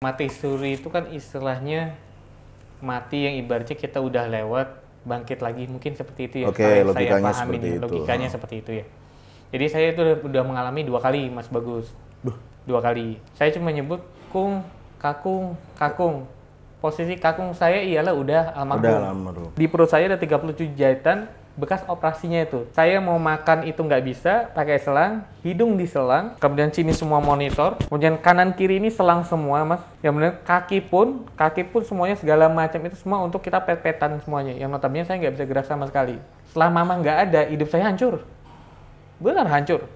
Mati suri itu kan istilahnya mati yang ibaratnya kita udah lewat, bangkit lagi, mungkin seperti itu ya. Oke, Kalau logikanya saya pahamin seperti itu. logikanya seperti itu ya. Jadi saya itu udah mengalami 2 kali, Mas Bagus. 2 kali. Saya cuma nyebut kung, kakung, kakung. Posisi kakung saya ialah udah almarhum. Udah almarhum. Di perut saya ada 37 jahitan bekas operasinya itu. Saya mau makan itu nggak bisa, pakai selang, hidung diselang, kemudian sini semua monitor, kemudian kanan kiri ini selang semua, Mas. Yang benar kaki pun semuanya segala macam itu semua untuk kita pet-petan semuanya. Yang notabene saya nggak bisa gerak sama sekali. Setelah mama nggak ada, hidup saya hancur. Benar hancur.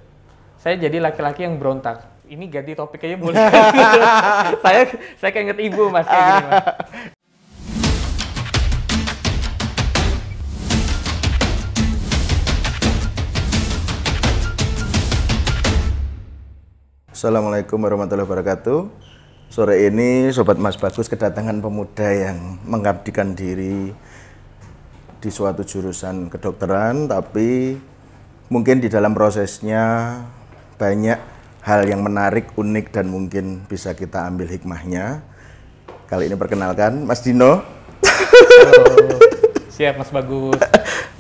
Saya jadi laki-laki yang berontak. Ini ganti topik aja boleh. saya keinget ibu, Mas, kayak gini, Mas. Assalamualaikum warahmatullahi wabarakatuh. Sore ini Sobat Mas Bagus kedatangan pemuda yang mengabdikan diri di suatu jurusan kedokteran, tapi mungkin di dalam prosesnya banyak hal yang menarik, unik, dan mungkin bisa kita ambil hikmahnya. Kali ini perkenalkan Mas Dino. Halo. Siap, Mas Bagus.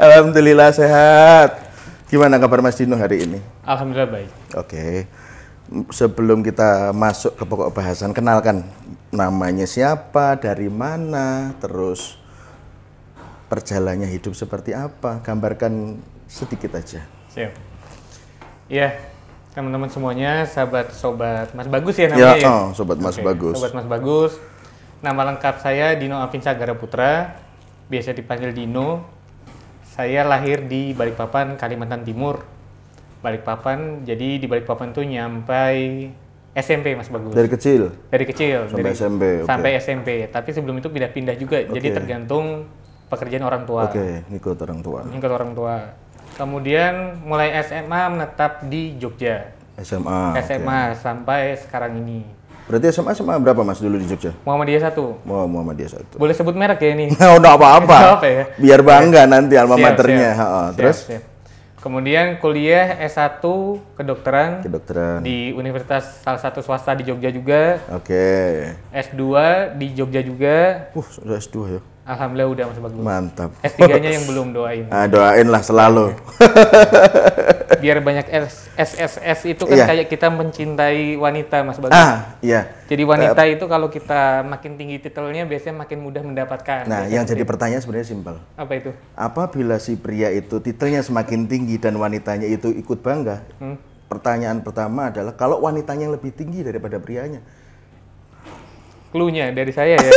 Alhamdulillah sehat. Gimana kabar Mas Dino hari ini? Alhamdulillah baik. Oke. Sebelum kita masuk ke pokok bahasan, kenalkan namanya siapa, dari mana, terus perjalanannya hidup seperti apa, gambarkan sedikit aja. Siap. Iya, teman-teman semuanya, sobat Mas Bagus ya namanya ya? Sobat Mas Bagus. Sobat Mas Bagus. Nama lengkap saya Dino Alvin Sagara Putra, biasa dipanggil Dino. Saya lahir di Balikpapan, Kalimantan Timur. Balikpapan, jadi di Balikpapan tuh nyampai SMP, Mas Bagus. Dari kecil? Dari kecil. Sampai SMP? Sampai SMP, tapi sebelum itu pindah-pindah juga, jadi tergantung pekerjaan orang tua. Oke, ngikut orang tua. Ngikut orang tua. Kemudian mulai SMA menetap di Jogja. SMA sampai sekarang ini. Berarti SMA berapa Mas dulu di Jogja? Muhammadiyah 1. Oh, Muhammadiyah 1. Boleh sebut merek ya ini? Udah apa-apa. Ya? Biar bangga nanti alma Siap, maternya. Terus? Siap. Kemudian kuliah S1 kedokteran di universitas salah satu swasta di Jogja juga. Oke. S2 di Jogja juga. Sudah S2 ya? Alhamdulillah udah Mas Bagus. Mantap. S3-nya yang belum doain. Doain lah selalu. Biar banyak SSS itu kan kayak kita mencintai wanita, Mas Bagus. Iya. Jadi wanita itu kalau kita makin tinggi titelnya biasanya makin mudah mendapatkan. Nah, yang jadi pertanyaan sebenarnya simpel. Apa itu? Apabila si pria itu titelnya semakin tinggi dan wanitanya itu ikut bangga, pertanyaan pertama adalah kalau wanitanya lebih tinggi daripada prianya. Cluenya dari saya ya.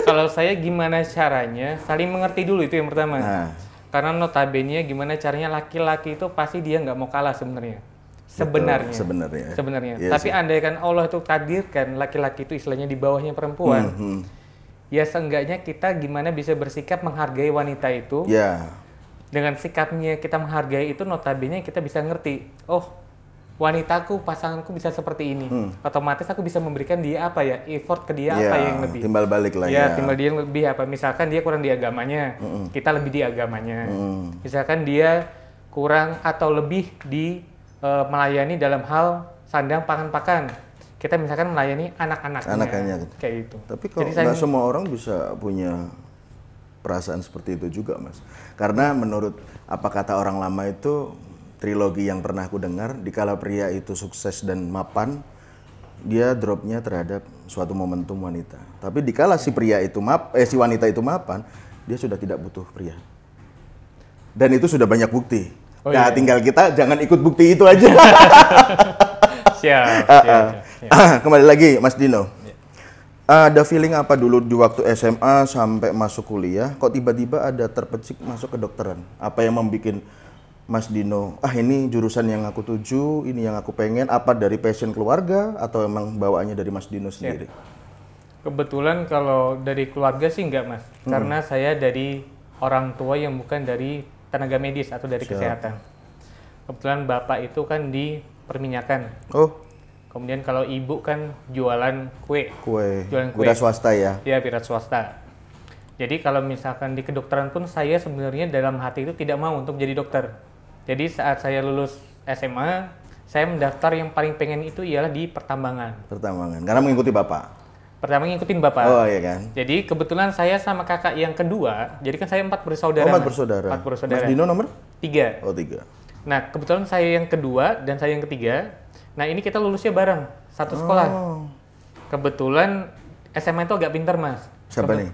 Kalau saya gimana caranya saling mengerti dulu itu yang pertama. Karena notabene gimana caranya laki-laki itu pasti dia nggak mau kalah sebenarnya. Sebenarnya. Yes. Tapi andaikan Allah itu takdirkan laki-laki itu istilahnya di bawahnya perempuan. Ya seenggaknya kita gimana bisa bersikap menghargai wanita itu. Dengan sikapnya kita menghargai itu notabene kita bisa ngerti. Oh, wanitaku, pasanganku bisa seperti ini. Otomatis aku bisa memberikan dia apa ya, effort ke dia apa yang lebih. Timbal balik lah ya. Timbal dia lebih apa. Misalkan dia kurang di agamanya, kita lebih di agamanya. Misalkan dia kurang atau lebih di melayani dalam hal sandang pangan pakan. Kita misalkan melayani anak-anaknya. Kayak itu. Tapi kalau nggak semua orang bisa punya perasaan seperti itu juga, Mas. Karena menurut apa kata orang lama itu, trilogi yang pernah aku dengar, dikala pria itu sukses dan mapan, dia dropnya terhadap suatu momentum wanita. Tapi dikala si pria itu si wanita itu mapan, dia sudah tidak butuh pria. Dan itu sudah banyak bukti. Tinggal kita jangan ikut bukti itu aja. Siap. Kembali lagi, Mas Dino. Ada feeling apa dulu di waktu SMA sampai masuk kuliah, kok tiba-tiba ada terpecik masuk kedokteran? Apa yang membuat Mas Dino, ini jurusan yang aku tuju, ini yang aku pengen, apa dari passion keluarga atau emang bawaannya dari Mas Dino sendiri? Kebetulan kalau dari keluarga sih enggak, Mas. Karena saya dari orang tua yang bukan dari tenaga medis atau dari kesehatan. Kebetulan bapak itu kan di perminyakan. Kemudian kalau ibu kan jualan kue. Jualan kue. Wira swasta ya? Iya, wira swasta. Jadi kalau misalkan di kedokteran pun saya sebenarnya dalam hati itu tidak mau untuk jadi dokter. Jadi saat saya lulus SMA, saya mendaftar yang paling pengen itu ialah di pertambangan. Pertambangan, karena mengikuti bapak? Pertama ngikutin bapak. Oh iya kan. Jadi kebetulan saya sama kakak yang kedua, jadi kan saya 4 bersaudara. Oh, 4 Mas. bersaudara. 4 bersaudara. Mas Dino nomor? 3. Oh 3. Nah, kebetulan saya yang kedua dan saya yang ketiga. Nah, ini kita lulusnya bareng, satu sekolah. Oh. Kebetulan SMA itu agak pintar, Mas. Siapa nih?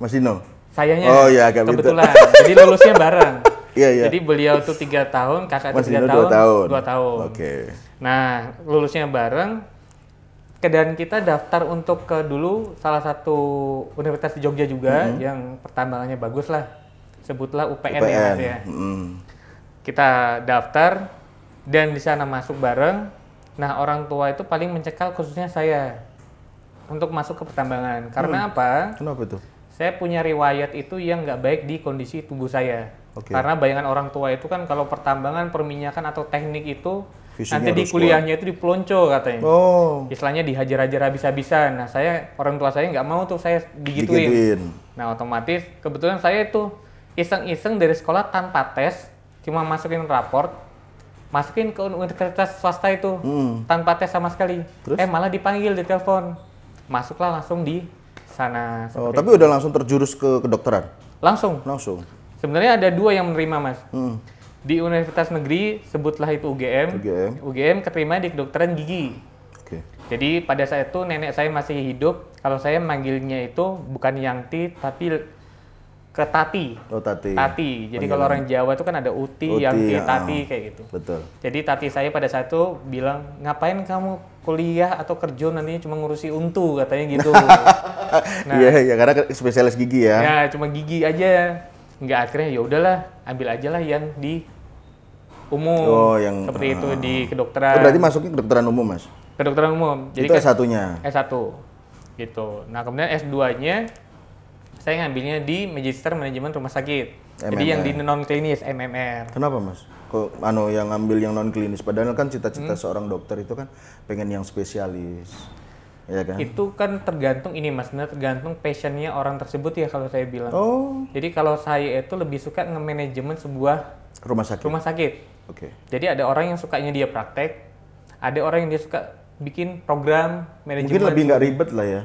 Mas Dino? Sayanya. Oh iya, agak pintar. Kebetulan. Jadi lulusnya bareng. Iya, iya. Jadi beliau tuh 3 tahun, kakak Mas itu 3 Dino tahun, 2 tahun. 2 tahun. Oke. Nah, lulusnya bareng. Dan kita daftar untuk ke dulu salah satu universitas di Jogja juga yang pertambangannya bagus lah. Sebutlah UPN. Ya, Mas ya. Kita daftar dan di sana masuk bareng. Nah, orang tua itu paling mencekal khususnya saya untuk masuk ke pertambangan. Karena apa? Kenapa itu? Saya punya riwayat itu yang nggak baik di kondisi tubuh saya. Karena bayangan orang tua itu kan kalau pertambangan, perminyakan atau teknik itu Visinya nanti di kuliahnya itu dipelonco katanya. Oh. Istilahnya dihajar-hajar habis-habisan. Nah, orang tua saya nggak mau tuh saya digituin. Nah, otomatis kebetulan saya itu iseng-iseng dari sekolah tanpa tes, cuma masukin raport, masukin ke universitas swasta itu tanpa tes sama sekali. Terus? Malah dipanggil di telepon. Masuklah langsung di sana. Oh, tapi udah langsung terjurus ke kedokteran? Langsung. Sebenarnya ada 2 yang menerima, Mas. Di universitas negeri, sebutlah itu UGM. UGM keterima di kedokteran gigi. Jadi pada saat itu nenek saya masih hidup. Kalau saya manggilnya itu bukan Yangti, tapi ke Tati. Oh, Tati. Tati. Jadi kalau orang Jawa itu kan ada Uti, Yangti, Tati kayak gitu. Betul. Jadi Tati saya pada saat itu bilang, ngapain kamu kuliah atau kerja nantinya cuma ngurusi untu, katanya gitu. Iya, karena spesialis gigi ya. Ya, cuma gigi aja. Enggak, akhirnya ya udahlah, ambil aja lah yang di umum. Oh, yang seperti itu di kedokteran. Oh, berarti masuknya kedokteran umum, Mas? Kedokteran umum. Jadi itu S1-nya? S1. Gitu. Nah, kemudian S2-nya saya ngambilnya di Magister Manajemen Rumah Sakit. MMR. Jadi yang di non klinis, MMR. Kenapa, Mas? Kok yang ngambil yang non klinis? Padahal kan cita-cita seorang dokter itu kan pengen yang spesialis. Ya kan? Itu kan tergantung ini, Mas, tergantung passionnya orang tersebut ya kalau saya bilang. Oh. Jadi kalau saya itu lebih suka nge-manajemen sebuah rumah sakit. Oke. Jadi ada orang yang sukanya dia praktek, ada orang yang dia suka bikin program manajemen. Mungkin lebih nggak ribet lah ya.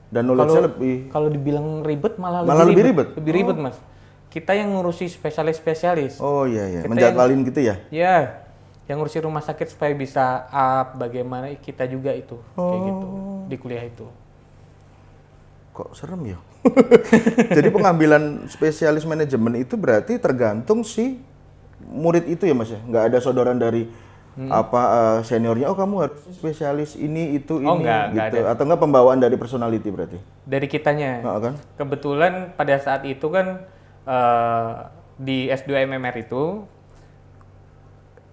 Dan knowledge-nya lebih. Kalau dibilang ribet malah lebih ribet. Lebih ribet, Mas. Kita yang ngurusi spesialis. Oh iya. Menjadwalin gitu ya? Iya. Yang ngurusi rumah sakit supaya bisa up, bagaimana kita juga itu. Kayak gitu. Di kuliah itu. Kok serem ya? Jadi pengambilan spesialis manajemen itu berarti tergantung si murid itu ya, Mas ya? Nggak ada sodoran dari seniornya, oh kamu harus spesialis ini, itu, ini, enggak gitu. ada. Atau enggak pembawaan dari personality berarti? Dari kitanya. Kan? Kebetulan pada saat itu kan di S2 MMR itu,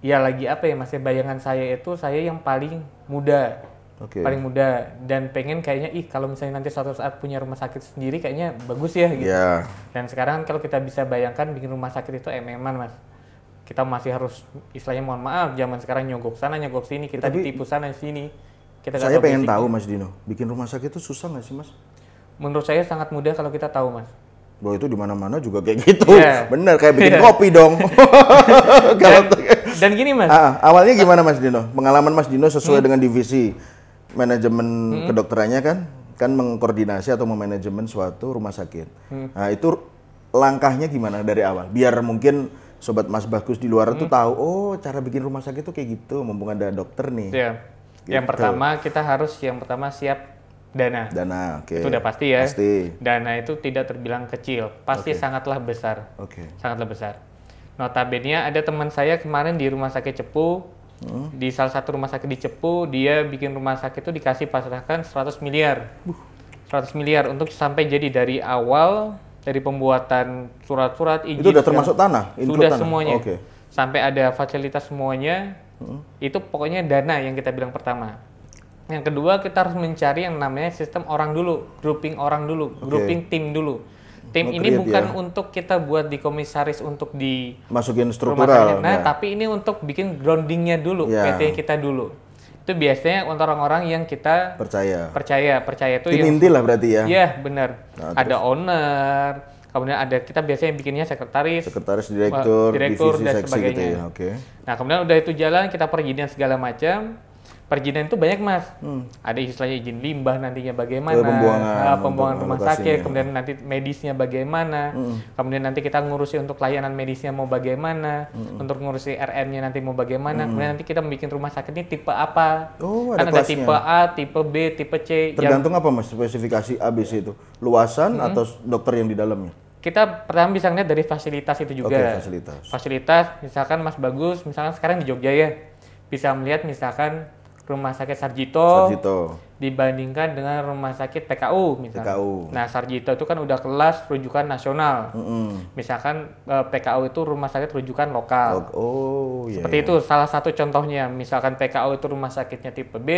ya lagi apa ya, Mas, bayangan saya itu saya yang paling muda. Paling muda dan pengen kayaknya kalau misalnya nanti suatu saat punya rumah sakit sendiri kayaknya bagus ya gitu. Dan sekarang kalau kita bisa bayangkan bikin rumah sakit itu MM-an, Mas. Kita masih harus istilahnya, mohon maaf, zaman sekarang nyogok sana nyogok sini, kita ditipu sana sini. Saya pengen tahu, Mas Dino, bikin rumah sakit itu susah nggak sih, Mas? Menurut saya sangat mudah kalau kita tahu, Mas. Bahwa itu di mana-mana juga kayak gitu. Bener, kayak bikin kopi dong. Dan gini, Mas. Awalnya gimana, Mas Dino? Pengalaman Mas Dino sesuai dengan divisi manajemen kedokterannya kan mengkoordinasi atau memanajemen suatu rumah sakit. Nah, itu langkahnya gimana dari awal? Biar mungkin sobat Mas Bagus di luar itu tahu, oh cara bikin rumah sakit itu kayak gitu, mumpung ada dokter nih. Gitu. Yang pertama kita harus siap dana. Oke. Itu udah pasti ya. Pasti. Dana itu tidak terbilang kecil, pasti sangatlah besar. Sangatlah besar. Notabene ada teman saya kemarin di rumah sakit Cepu, di salah satu rumah sakit di Cepu, dia bikin rumah sakit itu dikasih pasrahkan 100 miliar. 100 miliar untuk sampai jadi dari awal, dari pembuatan surat-surat izin. Itu udah termasuk tanah? Sudah tanah? Semuanya. Sampai ada fasilitas semuanya. Itu pokoknya dana yang kita bilang pertama. Yang kedua, kita harus mencari yang namanya sistem orang dulu, grouping orang dulu, grouping tim dulu. Tim ini bukan untuk kita buat di komisaris untuk di masukin struktural. Tapi ini untuk bikin groundingnya dulu, PT kita dulu. Itu biasanya untuk orang-orang yang kita percaya itu tim inti lah berarti ya. Iya, benar. Ada owner, kemudian ada kita biasanya bikinnya sekretaris, direktur, dan divisi, sebagainya. Gitu ya. Nah, kemudian udah itu jalan, kita perizinan segala macam. Perizinan itu banyak mas, ada istilahnya izin limbah nantinya bagaimana, pembuangan rumah sakit, kemudian nanti medisnya bagaimana, kemudian nanti kita ngurusi untuk layanan medisnya mau bagaimana, untuk ngurusi RM-nya nanti mau bagaimana, kemudian nanti kita bikin rumah sakit ini tipe apa, kan ada tipe A, tipe B, tipe C. Tergantung apa mas spesifikasi ABC itu, luasan atau dokter yang di dalamnya? Kita pertama bisa ngeliat dari fasilitas itu juga. Fasilitas, misalkan Mas Bagus, misalkan sekarang di Jogja ya, bisa melihat misalkan Rumah Sakit Sarjito dibandingkan dengan Rumah Sakit PKU misalnya. Nah, Sarjito itu kan udah kelas rujukan nasional. Misalkan PKU itu rumah sakit rujukan lokal. Seperti itu salah satu contohnya. Misalkan PKU itu rumah sakitnya tipe B,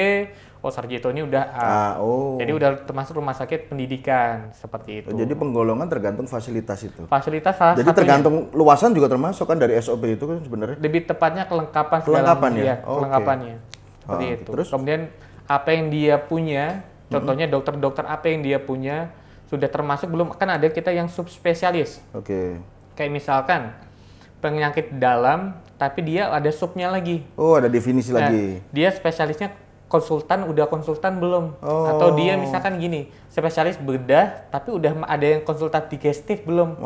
Sarjito ini udah A. Jadi udah termasuk rumah sakit pendidikan seperti itu. Jadi penggolongan tergantung fasilitas itu. Fasilitas salah satunya. Jadi tergantung luasan juga termasuk kan dari SOP itu kan sebenarnya. Lebih tepatnya kelengkapan ya. Kelengkapannya. Seperti itu. Terus kemudian apa yang dia punya, contohnya dokter-dokter apa yang dia punya sudah termasuk belum, kan ada kita yang subspesialis. Kayak misalkan penyakit dalam tapi dia ada subnya lagi. Ada definisi lagi. Dia spesialisnya udah konsultan belum? Atau dia misalkan gini, spesialis bedah tapi udah ada yang konsultan digestif belum?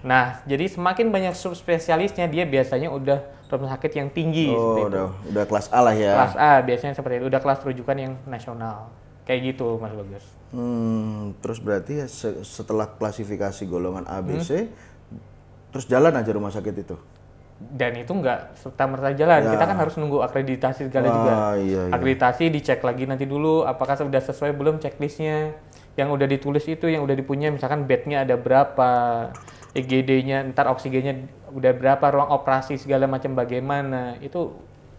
Nah, jadi semakin banyak subspesialisnya dia biasanya udah rumah sakit yang tinggi. Udah kelas A lah ya. Kelas A biasanya seperti itu, udah kelas rujukan yang nasional. Kayak gitu Mas Bagus. Terus berarti ya setelah klasifikasi golongan ABC, terus jalan aja rumah sakit itu? Dan itu nggak serta-merta jalan, kita kan harus nunggu akreditasi segala juga. Akreditasi dicek lagi nanti dulu, apakah sudah sesuai belum checklistnya. Yang udah ditulis itu, yang udah dipunya, misalkan bednya ada berapa, EGD-nya, ntar oksigennya udah berapa, ruang operasi segala macam bagaimana, itu.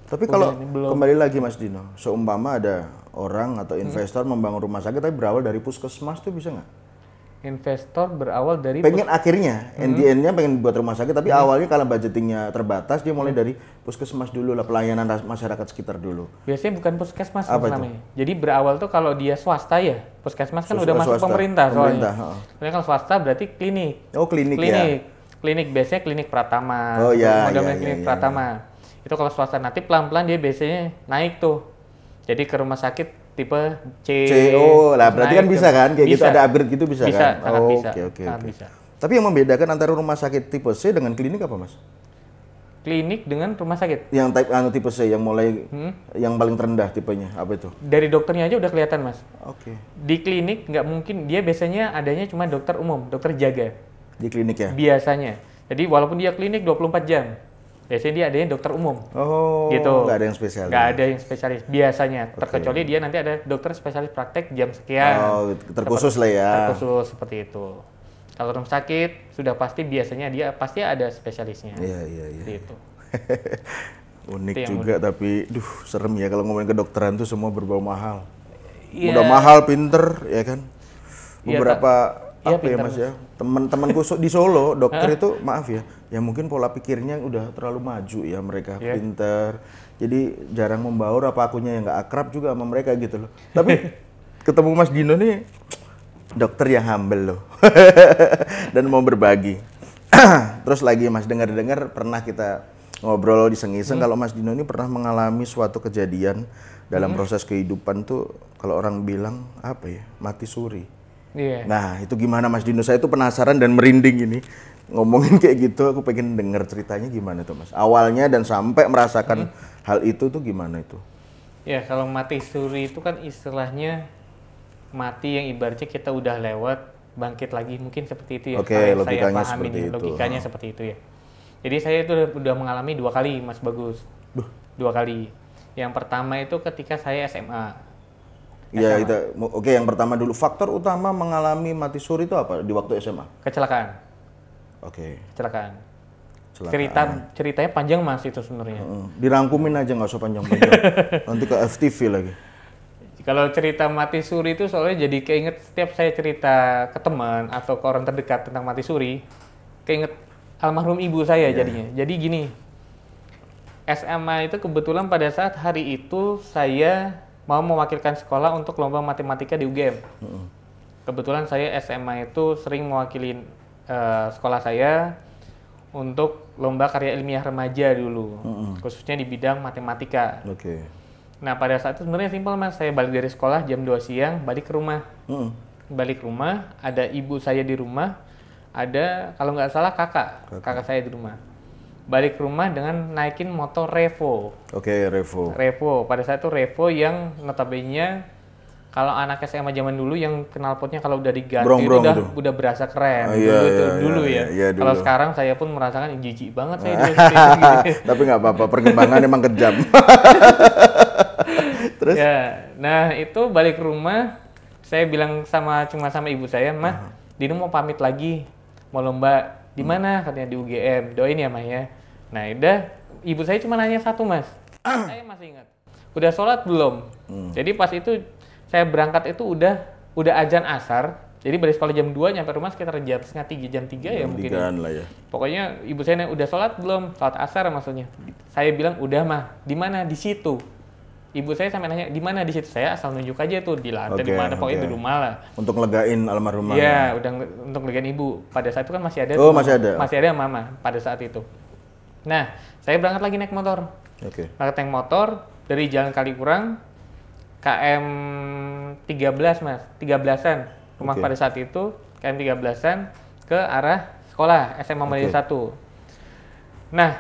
Tapi kalau kembali lagi Mas Dino, seumpama ada orang atau investor membangun rumah sakit tapi berawal dari puskesmas tuh bisa nggak? Investor berawal dari pengen akhirnya end-nya pengen buat rumah sakit tapi awalnya kalau budgetingnya terbatas dia mulai dari puskesmas dulu lah, pelayanan masyarakat sekitar dulu. Biasanya bukan puskesmas namanya. Jadi berawal tuh kalau dia swasta ya, puskesmas kan udah masuk pemerintah soalnya. Kalau swasta berarti klinik. Klinik ya. Klinik biasanya klinik Pratama. Klinik Pratama. Itu kalau swasta nanti pelan-pelan dia biasanya naik tuh. Jadi ke rumah sakit tipe C. Lah berarti kan bisa kan? Kayak gitu ada upgrade gitu bisa kan? Sangat bisa. Tapi yang membedakan antara rumah sakit tipe C dengan klinik apa Mas? Klinik dengan rumah sakit? Yang tipe C, yang mulai yang paling terendah tipenya, apa itu? Dari dokternya aja udah kelihatan Mas. Di klinik nggak mungkin, dia biasanya adanya cuma dokter umum, dokter jaga. Di klinik ya? Biasanya. Jadi walaupun dia klinik 24 jam. Biasanya dia adanya dokter umum. Gitu. Nggak ada yang spesialis. Nggak ada yang spesialis. Biasanya. Terkecuali dia nanti ada dokter spesialis praktek jam sekian. Terkhusus lah ya. Terkhusus seperti itu. Kalau rumah sakit sudah pasti biasanya dia pasti ada spesialisnya. Iya. Gitu. Unik juga tapi, serem ya kalau ngomongin kedokteran tuh semua berbau mahal. Ya. Udah mahal, pinter, ya kan. Beberapa ya Mas ya, teman-temanku di Solo dokter itu maaf ya mungkin pola pikirnya udah terlalu maju ya, mereka pinter, jadi jarang membaur, apa akunya yang nggak akrab juga sama mereka gitu loh. Tapi ketemu Mas Dino nih dokter yang humble loh dan mau berbagi. Terus lagi Mas, dengar-dengar pernah kita ngobrol iseng-iseng kalau Mas Dino ini pernah mengalami suatu kejadian dalam proses kehidupan tuh, kalau orang bilang apa ya, mati suri. Nah itu gimana Mas Dino? Saya tuh penasaran dan merinding ini ngomongin kayak gitu. Aku pengen denger ceritanya gimana tuh Mas, awalnya dan sampai merasakan hal itu tuh gimana itu? Ya kalau mati suri itu kan istilahnya mati yang ibaratnya kita udah lewat, bangkit lagi, mungkin seperti itu ya. Logikanya saya pahamin seperti itu. Logikanya seperti itu ya. Jadi saya itu udah mengalami 2 kali Mas Bagus. 2 kali. Yang pertama itu ketika saya SMA. Ya, yang pertama dulu, faktor utama mengalami mati suri itu apa di waktu SMA? Kecelakaan. Kecelakaan. Ceritanya panjang Mas itu sebenarnya. Dirangkumin aja, nggak usah panjang-panjang. Nanti ke FTV lagi. Kalau cerita mati suri itu soalnya jadi keinget setiap saya cerita ke teman atau ke orang terdekat tentang mati suri, keinget almarhum ibu saya jadinya. Jadi gini, SMA itu kebetulan pada saat hari itu saya mau mewakilkan sekolah untuk lomba matematika di UGM. Kebetulan saya SMA itu sering mewakili sekolah saya untuk lomba karya ilmiah remaja dulu, khususnya di bidang matematika. Nah pada saat itu sebenarnya simpel mas, saya balik dari sekolah jam 2 siang, balik ke rumah. Balik rumah, ada ibu saya di rumah, ada kalau nggak salah kakak saya di rumah. Balik ke rumah dengan naikin motor Revo. Oke, Revo. Revo, pada saat itu Revo yang notabene kalau anak SMA zaman dulu yang knalpotnya kalau udah diganti Brong-brong itu itu. udah berasa keren. Dulu ya. Dulu. Kalau sekarang saya pun merasakan jijik banget saya dulu. Tapi nggak apa-apa, perkembangan emang kejam. Terus? Ya, nah itu balik ke rumah, saya bilang cuma sama ibu saya, Mah, Dino mau pamit lagi, mau lomba di mana? Katanya di UGM, doain ya Mah ya. Nah udah, ibu saya cuma nanya satu mas, saya masih ingat, udah sholat belum? Jadi pas itu saya berangkat itu udah azan asar, jadi dari sekolah jam 2 nyampe rumah sekitar jam setengah 3, jam 3 ya mungkin. Lah ya. Pokoknya ibu saya nanya, udah sholat belum? Sholat asar maksudnya. Saya bilang udah mah, di mana? Di situ. Ibu saya sampai nanya di mana di situ, saya asal nunjuk aja tuh di lantai di mana pokoknya di rumah lah. Untuk ngegain almarhumah. Iya, udah untuk ngegain ibu. Pada saat itu kan masih ada. Oh, masih ada. Masih ada mama pada saat itu. Nah, saya berangkat lagi naik motor. Oke. Berangkat naik motor dari Jalan Kalikurang KM 13 mas, 13-an. Rumah pada saat itu KM 13-an ke arah sekolah SMA Madya 1. Nah,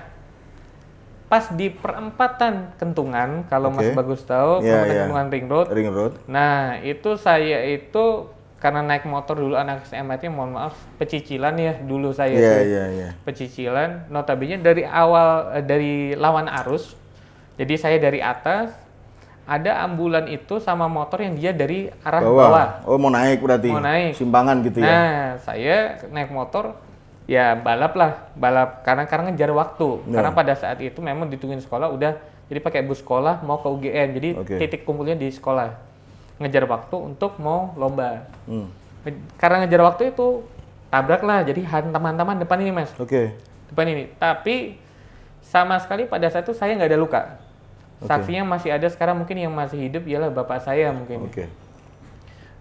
pas di perempatan Kentungan, kalau Mas Bagus tahu, Kentungan Ring Road. Nah, itu saya itu karena naik motor dulu anak SMA itu, mohon maaf, pecicilan ya dulu saya. Pecicilan, notabene dari awal dari lawan arus. Jadi saya dari atas, ada ambulan itu sama motor yang dia dari arah bawah. Oh, mau naik berarti. Mau naik. Simpangan gitu ya. Nah, saya naik motor ya balap karena ngejar waktu. Karena pada saat itu memang ditungguin sekolah udah jadi pakai bus sekolah mau ke UGM. Jadi titik kumpulnya di sekolah. Ngejar waktu untuk mau lomba. Karena ngejar waktu itu tabrak lah. Jadi hantam-hantaman depan ini mas. Depan ini. Tapi sama sekali pada saat itu saya nggak ada luka. Saksinya masih ada sekarang, mungkin yang masih hidup ialah bapak saya mungkin.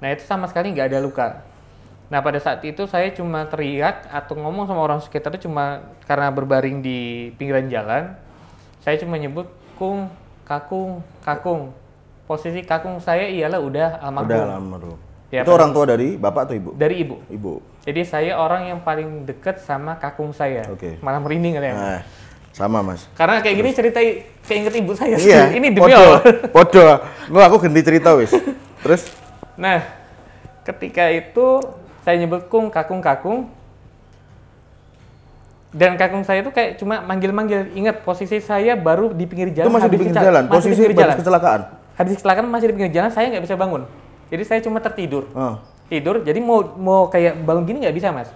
Nah itu sama sekali nggak ada luka. Nah pada saat itu saya cuma teriak atau ngomong sama orang sekitar itu cuma karena berbaring di pinggiran jalan. Saya cuma nyebut kung, kakung, kakung. Posisi kakung saya ialah udah almarhum. Ya, itu orang tua dari bapak atau ibu? Dari ibu. Ibu. Jadi saya orang yang paling dekat sama kakung saya. Malah merinding katanya. Nah, sama mas. Karena kayak gini cerita kayak inget ibu saya. Iya. Ini demi Allah. Podo. Aku ganti cerita wis. Terus? Nah, ketika itu saya nyebut kung, kakung, kakung. Dan kakung saya itu kayak cuma manggil-manggil. Ingat posisi saya baru di pinggir jalan. Itu masih di pinggir jalan. Posisi habis kecelakaan. Habis kecelakaan masih di pinggir jalan, saya nggak bisa bangun. Jadi saya cuma tertidur. Tidur, jadi mau kayak bangun gini nggak bisa mas.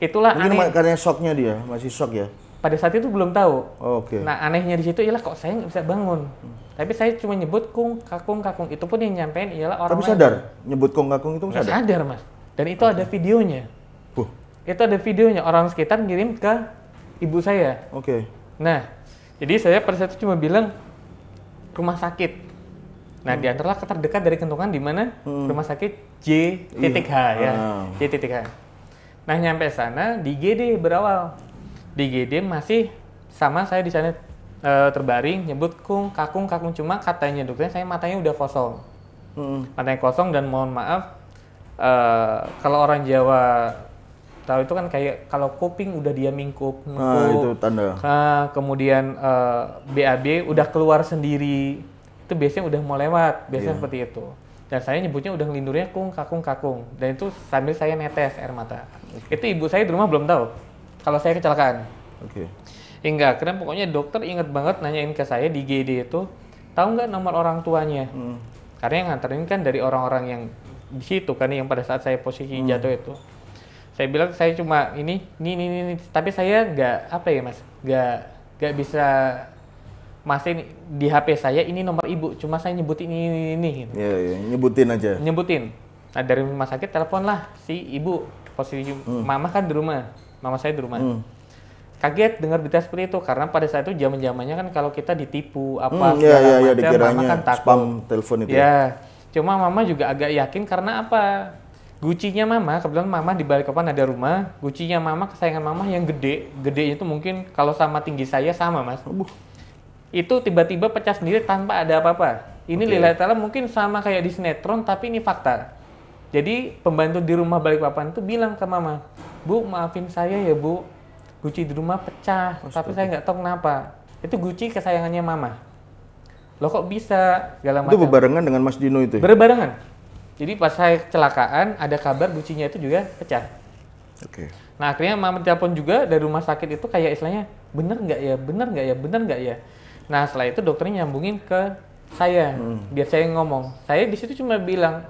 Itulah mungkin aneh. Karena shocknya dia, masih shock ya. Pada saat itu belum tahu. Nah anehnya di situ ialah kok saya nggak bisa bangun. Tapi saya cuma nyebut kung, kakung, kakung. Itu pun yang nyampein ialah orang. Tapi sadar, nyebut kung, kakung itu sadar. Sadar mas. Dan itu ada videonya. Itu ada videonya. Orang sekitar ngirim ke ibu saya. Nah, jadi saya pada saat itu cuma bilang rumah sakit. Nah, di antara terdekat dari Kentungan di mana rumah sakit J.H ya. J.H. Nah, nyampe sana di GD berawal. Di GD masih sama saya di sana terbaring nyebut kung, kakung, kakung, cuma katanya dokternya saya matanya udah kosong. Matanya kosong dan mohon maaf kalau orang Jawa tahu itu kan kayak kalau kuping udah dia mingkup. Itu tanda. Kemudian BAB udah keluar sendiri. Itu biasanya udah mau lewat, biasanya seperti itu. Dan saya nyebutnya udah ngelindurnya kung, kakung, kakung. Dan itu sambil saya netes air mata. Itu ibu saya di rumah belum tahu kalau saya kecelakaan. Hingga akhirnya pokoknya dokter inget banget nanyain ke saya di GD itu, tahu nggak nomor orang tuanya? Karena yang nganterin kan dari orang-orang yang di situ kan, yang pada saat saya posisi jatuh itu. Saya bilang saya cuma ini, tapi saya nggak apa ya mas, nggak bisa masih di HP saya ini nomor ibu, cuma saya nyebutin ini. Iya, nyebutin aja. Nyebutin. Nah dari rumah sakit telepon lah si ibu, posisi mama kan di rumah, mama saya di rumah. Kaget dengar berita seperti itu karena pada saat itu zaman-zamannya kan kalau kita ditipu apa segala macam, mama kan takut. Spam telepon itu. Ya, cuma mama juga agak yakin karena apa? Gucinya mama, kebetulan mama di balik papan ada rumah. Gucinya mama, kesayangan mama yang gedenya itu mungkin kalau sama tinggi saya sama mas. Itu tiba-tiba pecah sendiri tanpa ada apa-apa. Ini lillahi ta'ala mungkin sama kayak di sinetron, tapi ini fakta. Jadi pembantu di rumah Balikpapan itu bilang ke mama, Bu, maafin saya ya Bu, guci di rumah pecah, tapi saya nggak tahu kenapa. Itu guci kesayangannya mama. Loh kok bisa? Segala macam. Itu berbarengan dengan Mas Dino itu? Berbarengan. Jadi pas saya kecelakaan, ada kabar gucinya itu juga pecah. Oke. Nah akhirnya mama telepon juga dari rumah sakit itu kayak istilahnya, bener nggak ya, bener nggak ya, bener nggak ya. Nah setelah itu dokternya nyambungin ke saya, biar saya ngomong. Saya di situ cuma bilang,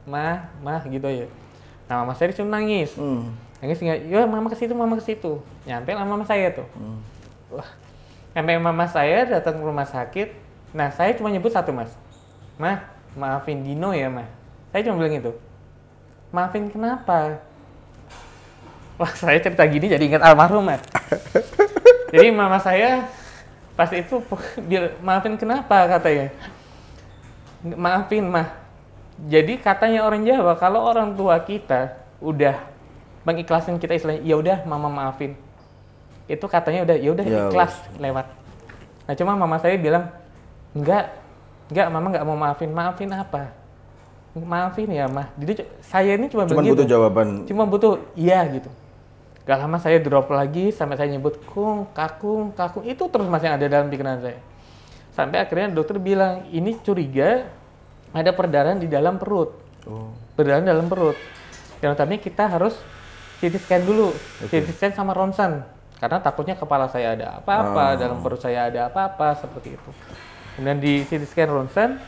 mah gitu ya. Nah mama saya cuma nangis. Nangis nggak, ya mama ke situ. Nyampe lah mama saya tuh. Wah, sampai mama saya datang ke rumah sakit. Nah saya cuma nyebut satu mas, mah maafin Dino ya mah. Saya cuma bilang itu. Maafin kenapa? Wah saya cerita gini jadi ingat almarhum mas. Jadi mama saya pas itu maafin kenapa katanya. Maafin mah. Jadi katanya orang Jawa kalau orang tua kita udah mengikhlaskan kita istilahnya, ya udah mama maafin. Itu katanya udah ya udah ikhlas lewat. Nah cuma mama saya bilang enggak mama nggak mau maafin. Maafin apa? Maafin ya mah. Jadi saya ini cuma butuh jawaban. Cuma butuh iya gitu. Gak lama saya drop lagi sampai saya nyebut kakung. Itu terus masih ada dalam pikiran saya. Sampai akhirnya dokter bilang ini curiga ada perdarahan di dalam perut. Perdarahan dalam perut. Yang tadinya kita harus CT scan dulu. CT scan sama ronsen. Karena takutnya kepala saya ada apa-apa, dalam perut saya ada apa-apa, seperti itu. Kemudian di CT scan ronsen,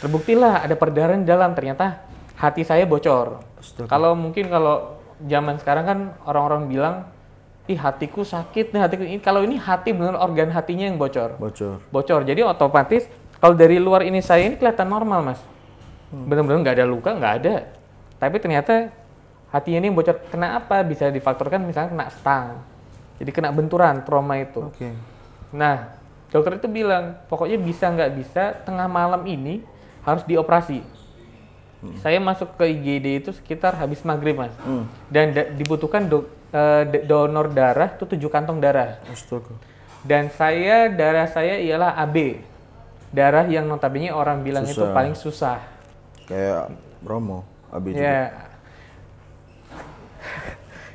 terbuktilah ada perdarahan di dalam. Ternyata hati saya bocor. Kalau zaman sekarang kan orang-orang bilang, ih hatiku sakit nih, hatiku ini. Kalau ini hati benar organ hatinya yang bocor. Jadi otomatis kalau dari luar ini saya ini kelihatan normal mas. Benar-benar nggak ada luka, nggak ada. Tapi ternyata hatinya ini bocor. Kena apa? Bisa difaktorkan misalnya kena stang. Jadi kena benturan, trauma itu. Nah, dokter itu bilang, pokoknya bisa nggak bisa, tengah malam ini harus dioperasi. Saya masuk ke IGD itu sekitar habis maghrib mas. Dan dibutuhkan donor darah itu 7 kantong darah. Dan darah saya ialah AB. Darah yang notabene orang bilang itu paling susah. Kayak Romo, AB juga. Ya.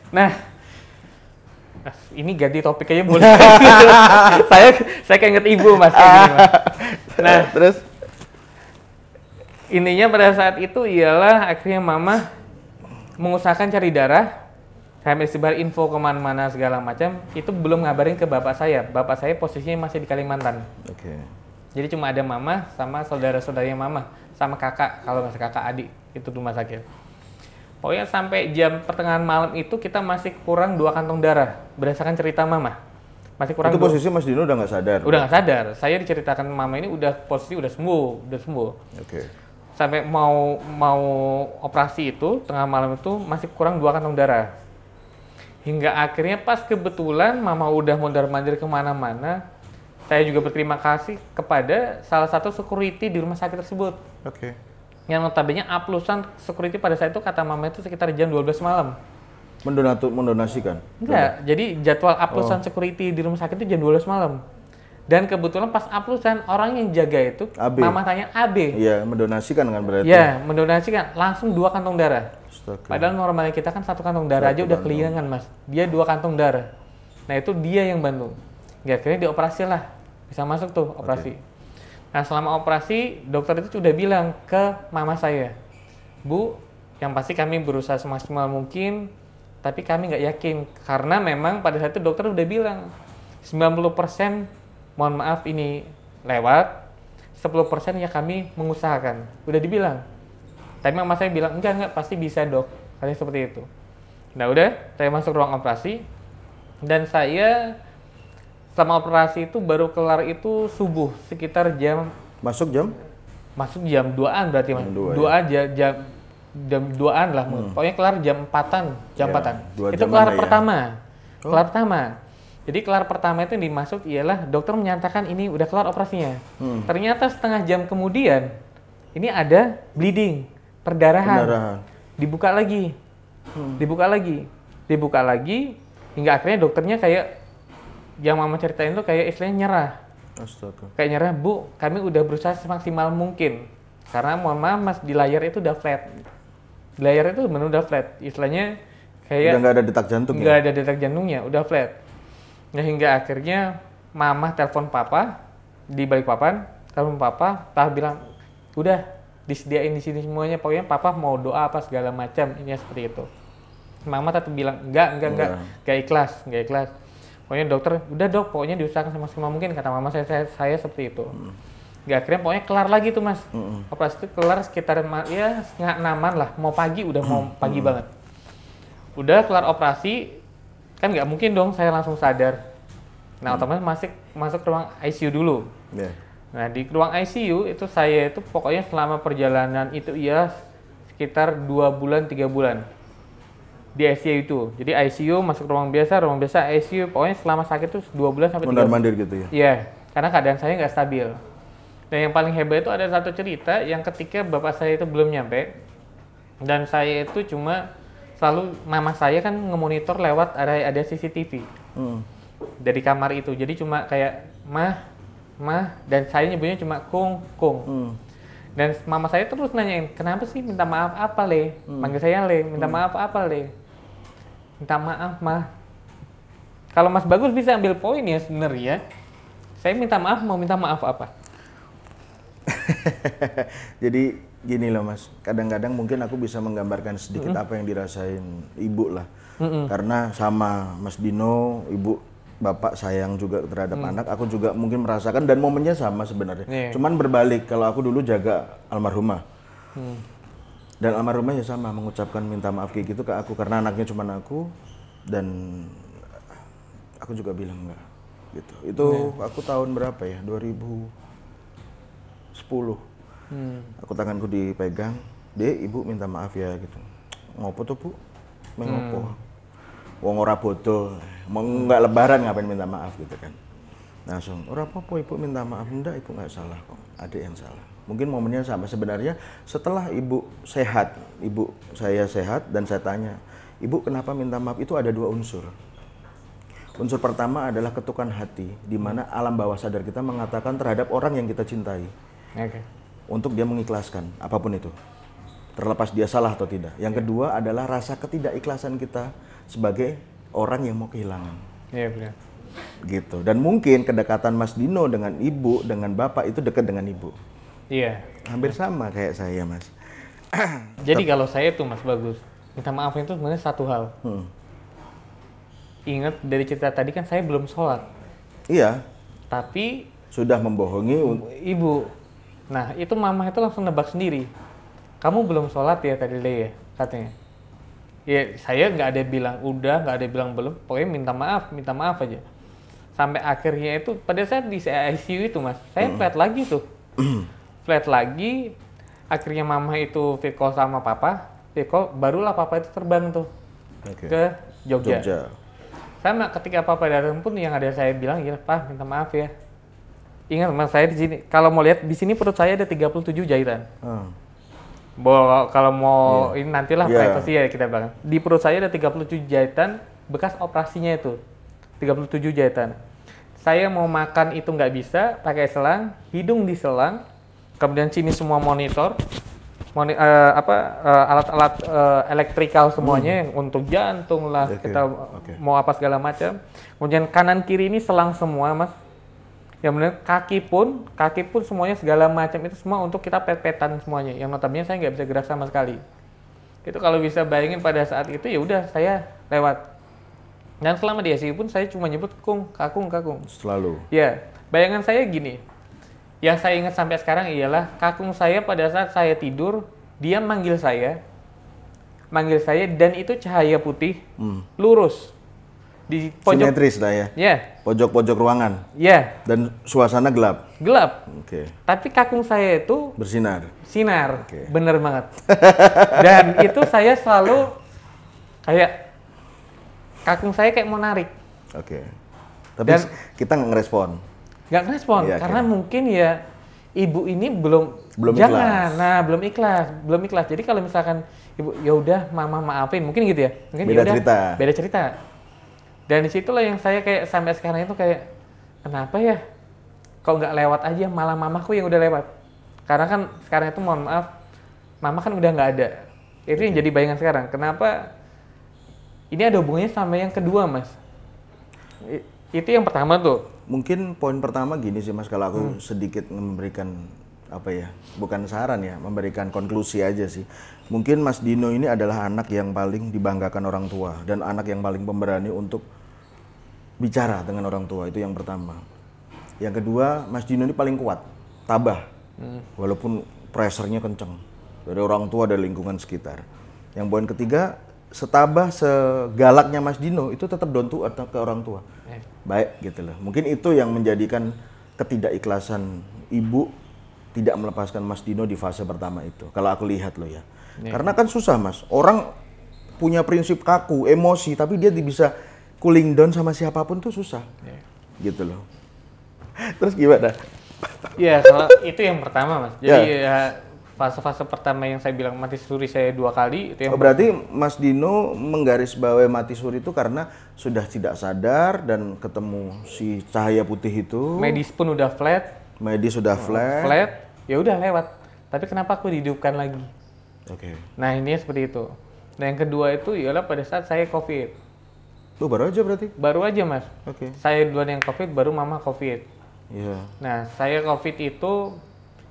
Nah, ini ganti topik aja boleh. saya keinget ibu mas. Kayak gini, mas. Nah, terus intinya pada saat itu ialah akhirnya mama mengusahakan cari darah, sampai sebar info kemana-mana segala macam. Itu belum ngabarin ke bapak saya. Bapak saya posisinya masih di Kalimantan. Jadi cuma ada mama sama saudara-saudaranya mama, sama kakak, kalau masih kakak adik itu rumah sakit. Pokoknya sampai jam pertengahan malam itu kita masih kurang 2 kantong darah berdasarkan cerita mama. Masih kurang. Itu posisi Mas Dino udah nggak sadar? Udah nggak sadar. Saya diceritakan mama ini posisi udah sembuh. Sampai mau operasi itu tengah malam itu masih kurang 2 kantong darah. Hingga akhirnya pas kebetulan mama udah mondar-mandir kemana-mana, saya juga berterima kasih kepada salah satu security di rumah sakit tersebut. Yang notabene A+an security pada saat itu kata mama itu sekitar jam 12 malam. Mendonasikan? Enggak, jadi jadwal A+an security di rumah sakit itu jam 12 malam. Dan kebetulan pas A+an orang yang jaga itu, AB. mama tanya AB. Iya, mendonasikan kan berarti? Iya, mendonasikan. Langsung 2 kantong darah. Padahal normalnya kita kan 1 kantong darah aja udah kelilingan mas. Dia 2 kantong darah. Nah itu dia yang bantu. Akhirnya dioperasi lah. Bisa masuk tuh operasi. Nah selama operasi, dokter itu sudah bilang ke mama saya, Bu, yang pasti kami berusaha semaksimal mungkin, tapi kami nggak yakin. Karena memang pada saat itu dokter udah bilang, 90% mohon maaf ini lewat, 10% ya kami mengusahakan. Udah dibilang. Tapi mama saya bilang, enggak, pasti bisa dok. Katanya seperti itu. Nah udah, saya masuk ruang operasi. Dan saya selama operasi itu baru kelar itu subuh, sekitar jam... Masuk jam 2-an berarti mas. 2 aja, jam 2-an lah. Pokoknya kelar jam 4-an. Itu kelar pertama. Kelar pertama. Jadi kelar pertama itu yang dimasuk ialah dokter menyatakan ini udah kelar operasinya. Ternyata setengah jam kemudian ini ada bleeding, perdarahan. Dibuka lagi. Hingga akhirnya dokternya kayak yang mama ceritain tuh kayak istilahnya nyerah. Astaga. Kayak nyerah, Bu, kami udah berusaha semaksimal mungkin. Karena mohon maaf Mas, di layar itu udah flat. Di layar itu benar udah flat. Istilahnya kayak Udah nggak ada detak jantung nggak ya? ada detak jantungnya, udah flat. Nah, hingga akhirnya Mama telepon Papa di Balikpapan, telepon Papa bilang, udah disediain di sini semuanya, pokoknya Papa mau doa apa segala macam, ini seperti itu. Mama tetap bilang enggak ikhlas. Pokoknya dokter, udah dok, pokoknya diusahakan semaksimal mungkin, kata Mama saya seperti itu. Nggak, akhirnya pokoknya kelar lagi tuh Mas. Operasi itu kelar sekitar ya setengah 6-an lah, mau pagi, udah mau pagi banget. Udah kelar operasi, kan nggak mungkin dong saya langsung sadar. Nah, otomatis masuk ruang ICU dulu. Yeah. Nah, di ruang ICU itu saya itu pokoknya selama perjalanan itu ya sekitar 2 bulan, 3 bulan di ICU itu. Jadi ICU masuk ruang biasa ICU, pokoknya selama sakit itu 2 bulan sampai 3 bulan. Mondar-mandir gitu ya? Iya, karena keadaan saya nggak stabil. Dan yang paling hebat itu ada satu cerita yang ketika bapak saya itu belum nyampe, dan saya itu cuma selalu, mama saya kan ngemonitor lewat ada CCTV dari kamar itu. Jadi cuma kayak mah, dan saya nyebutnya cuma kung. Dan mama saya terus nanyain, kenapa sih minta maaf apa Le? Manggil saya Le, minta maaf apa Le? Minta maaf mah. Kalau Mas Bagus bisa ambil poin ya sebenarnya. Saya minta maaf, mau minta maaf apa? Jadi gini loh Mas, kadang-kadang mungkin aku bisa menggambarkan sedikit apa yang dirasain ibu lah. Karena sama Mas Dino, ibu bapak sayang juga terhadap anak, aku juga mungkin merasakan dan momennya sama sebenarnya. Cuman berbalik, kalau aku dulu jaga almarhumah. Dan almarhumah ya sama, mengucapkan minta maaf kayak gitu ke aku karena anaknya cuma aku, dan aku juga bilang enggak gitu. Itu aku tahun berapa ya? 2010. Aku tanganku dipegang, ibu minta maaf ya gitu. Ngopo tuh Bu? Mengopo? Wong ora bodoh, mau nggak lebaran ngapain minta maaf gitu kan. Langsung, ora apa-apa ibu minta maaf. Enggak, ibu nggak salah kok, adik yang salah. Mungkin momennya sama sebenarnya setelah ibu sehat, ibu saya sehat dan saya tanya, ibu kenapa minta maaf, itu ada 2 unsur. Unsur pertama adalah ketukan hati, di mana alam bawah sadar kita mengatakan terhadap orang yang kita cintai. Untuk dia mengikhlaskan, apapun itu. Terlepas dia salah atau tidak. Yang kedua adalah rasa ketidakikhlasan kita sebagai orang yang mau kehilangan. Iya benar. Gitu. Dan mungkin kedekatan Mas Dino dengan ibu, dengan bapak itu dekat dengan ibu. Iya. Hampir sama kayak saya Mas. Jadi kalau saya tuh Mas Bagus, minta maaf itu sebenarnya satu hal. Ingat dari cerita tadi kan saya belum sholat. Iya. Tapi sudah membohongi ibu. Nah itu mama itu langsung nebak sendiri. Kamu belum sholat ya tadi Le ya katanya. Ya saya nggak ada bilang udah, nggak ada bilang belum. Pokoknya minta maaf aja. Sampai akhirnya itu pada saat di ICU itu Mas, saya flat lagi tuh. Flat lagi. Akhirnya mama itu video call sama papa. Video call, barulah papa itu terbang tuh ke Jogja. Sama ketika papa datang pun yang ada saya bilang, ya Pak minta maaf ya. Ingat Mas, saya di sini kalau mau lihat di sini perut saya ada 37 jahitan. Kalau mau ini nantilah privasi ya kita bilang. Di perut saya ada 37 jahitan bekas operasinya itu. 37 jahitan. Saya mau makan itu nggak bisa pakai selang, hidung diselang. Kemudian sini semua monitor. Alat-alat elektrikal semuanya yang untuk jantung lah, kita mau apa segala macam. Kemudian kanan kiri ini selang semua Mas. Yang benar kaki pun semuanya segala macam itu semua untuk kita pet-petan semuanya. Yang notabene saya nggak bisa gerak sama sekali. Itu kalau bisa bayangin pada saat itu ya udah saya lewat. Dan selama di ICU pun saya cuma nyebut kakung. Selalu. Ya, bayangan saya gini. Yang saya ingat sampai sekarang ialah kakung saya pada saat saya tidur, dia manggil saya dan itu cahaya putih, lurus. Di pojok, simetris lah ya. Ya. Pojok-pojok ruangan. Ya. Dan suasana gelap. Gelap. Oke. Tapi kakung saya itu bersinar. Sinar. Bener banget. Dan itu saya selalu kayak kakung saya kayak mau narik. Oke. Tapi dan kita nggak ngerespon. Nggak ngerespon ya, karena mungkin ya ibu ini belum jangan. Ikhlas. Belum ikhlas. Jadi kalau misalkan ibu ya udah mama maafin, mungkin gitu ya. Mungkin beda cerita. Dan disitulah yang saya kayak sampai sekarang itu kayak kenapa ya kok nggak lewat aja, malah mamaku yang udah lewat. Karena kan sekarang itu mohon maaf, mama kan udah nggak ada. Itu yang jadi bayangan sekarang. Kenapa? Ini ada hubungannya sama yang kedua, Mas. Itu yang pertama tuh. Mungkin poin pertama gini sih Mas, kalau aku sedikit memberikan apa ya, bukan saran ya, memberikan konklusi aja sih. Mungkin Mas Dino ini adalah anak yang paling dibanggakan orang tua dan anak yang paling pemberani untuk bicara dengan orang tua, itu yang pertama. Yang kedua, Mas Dino ini paling kuat, tabah, walaupun pressure-nya kenceng dari orang tua dan lingkungan sekitar. Yang poin ketiga, setabah segalaknya Mas Dino itu tetap down to earth ke orang tua. Baik gitu loh. Mungkin itu yang menjadikan ketidakikhlasan ibu tidak melepaskan Mas Dino di fase pertama itu. Kalau aku lihat loh ya. Karena kan susah Mas. Orang punya prinsip kaku, emosi, tapi dia bisa cooling down sama siapapun tuh susah. Gitu loh. Terus gimana? Iya, kalau itu yang pertama, Mas. Jadi ya fase-fase pertama yang saya bilang mati suri saya 2 kali itu yang berarti Mas Dino menggarisbawahi mati suri itu karena sudah tidak sadar dan ketemu si cahaya putih itu. medis pun udah flat. Medis sudah flat. Ya udah lewat. Tapi kenapa aku dihidupkan lagi? Oke. Nah, ini seperti itu. Nah, yang kedua itu ialah pada saat saya COVID. Tuh baru aja berarti? Baru aja, Mas. Oke. Saya duluan yang COVID, baru mama COVID. Iya. Nah, saya COVID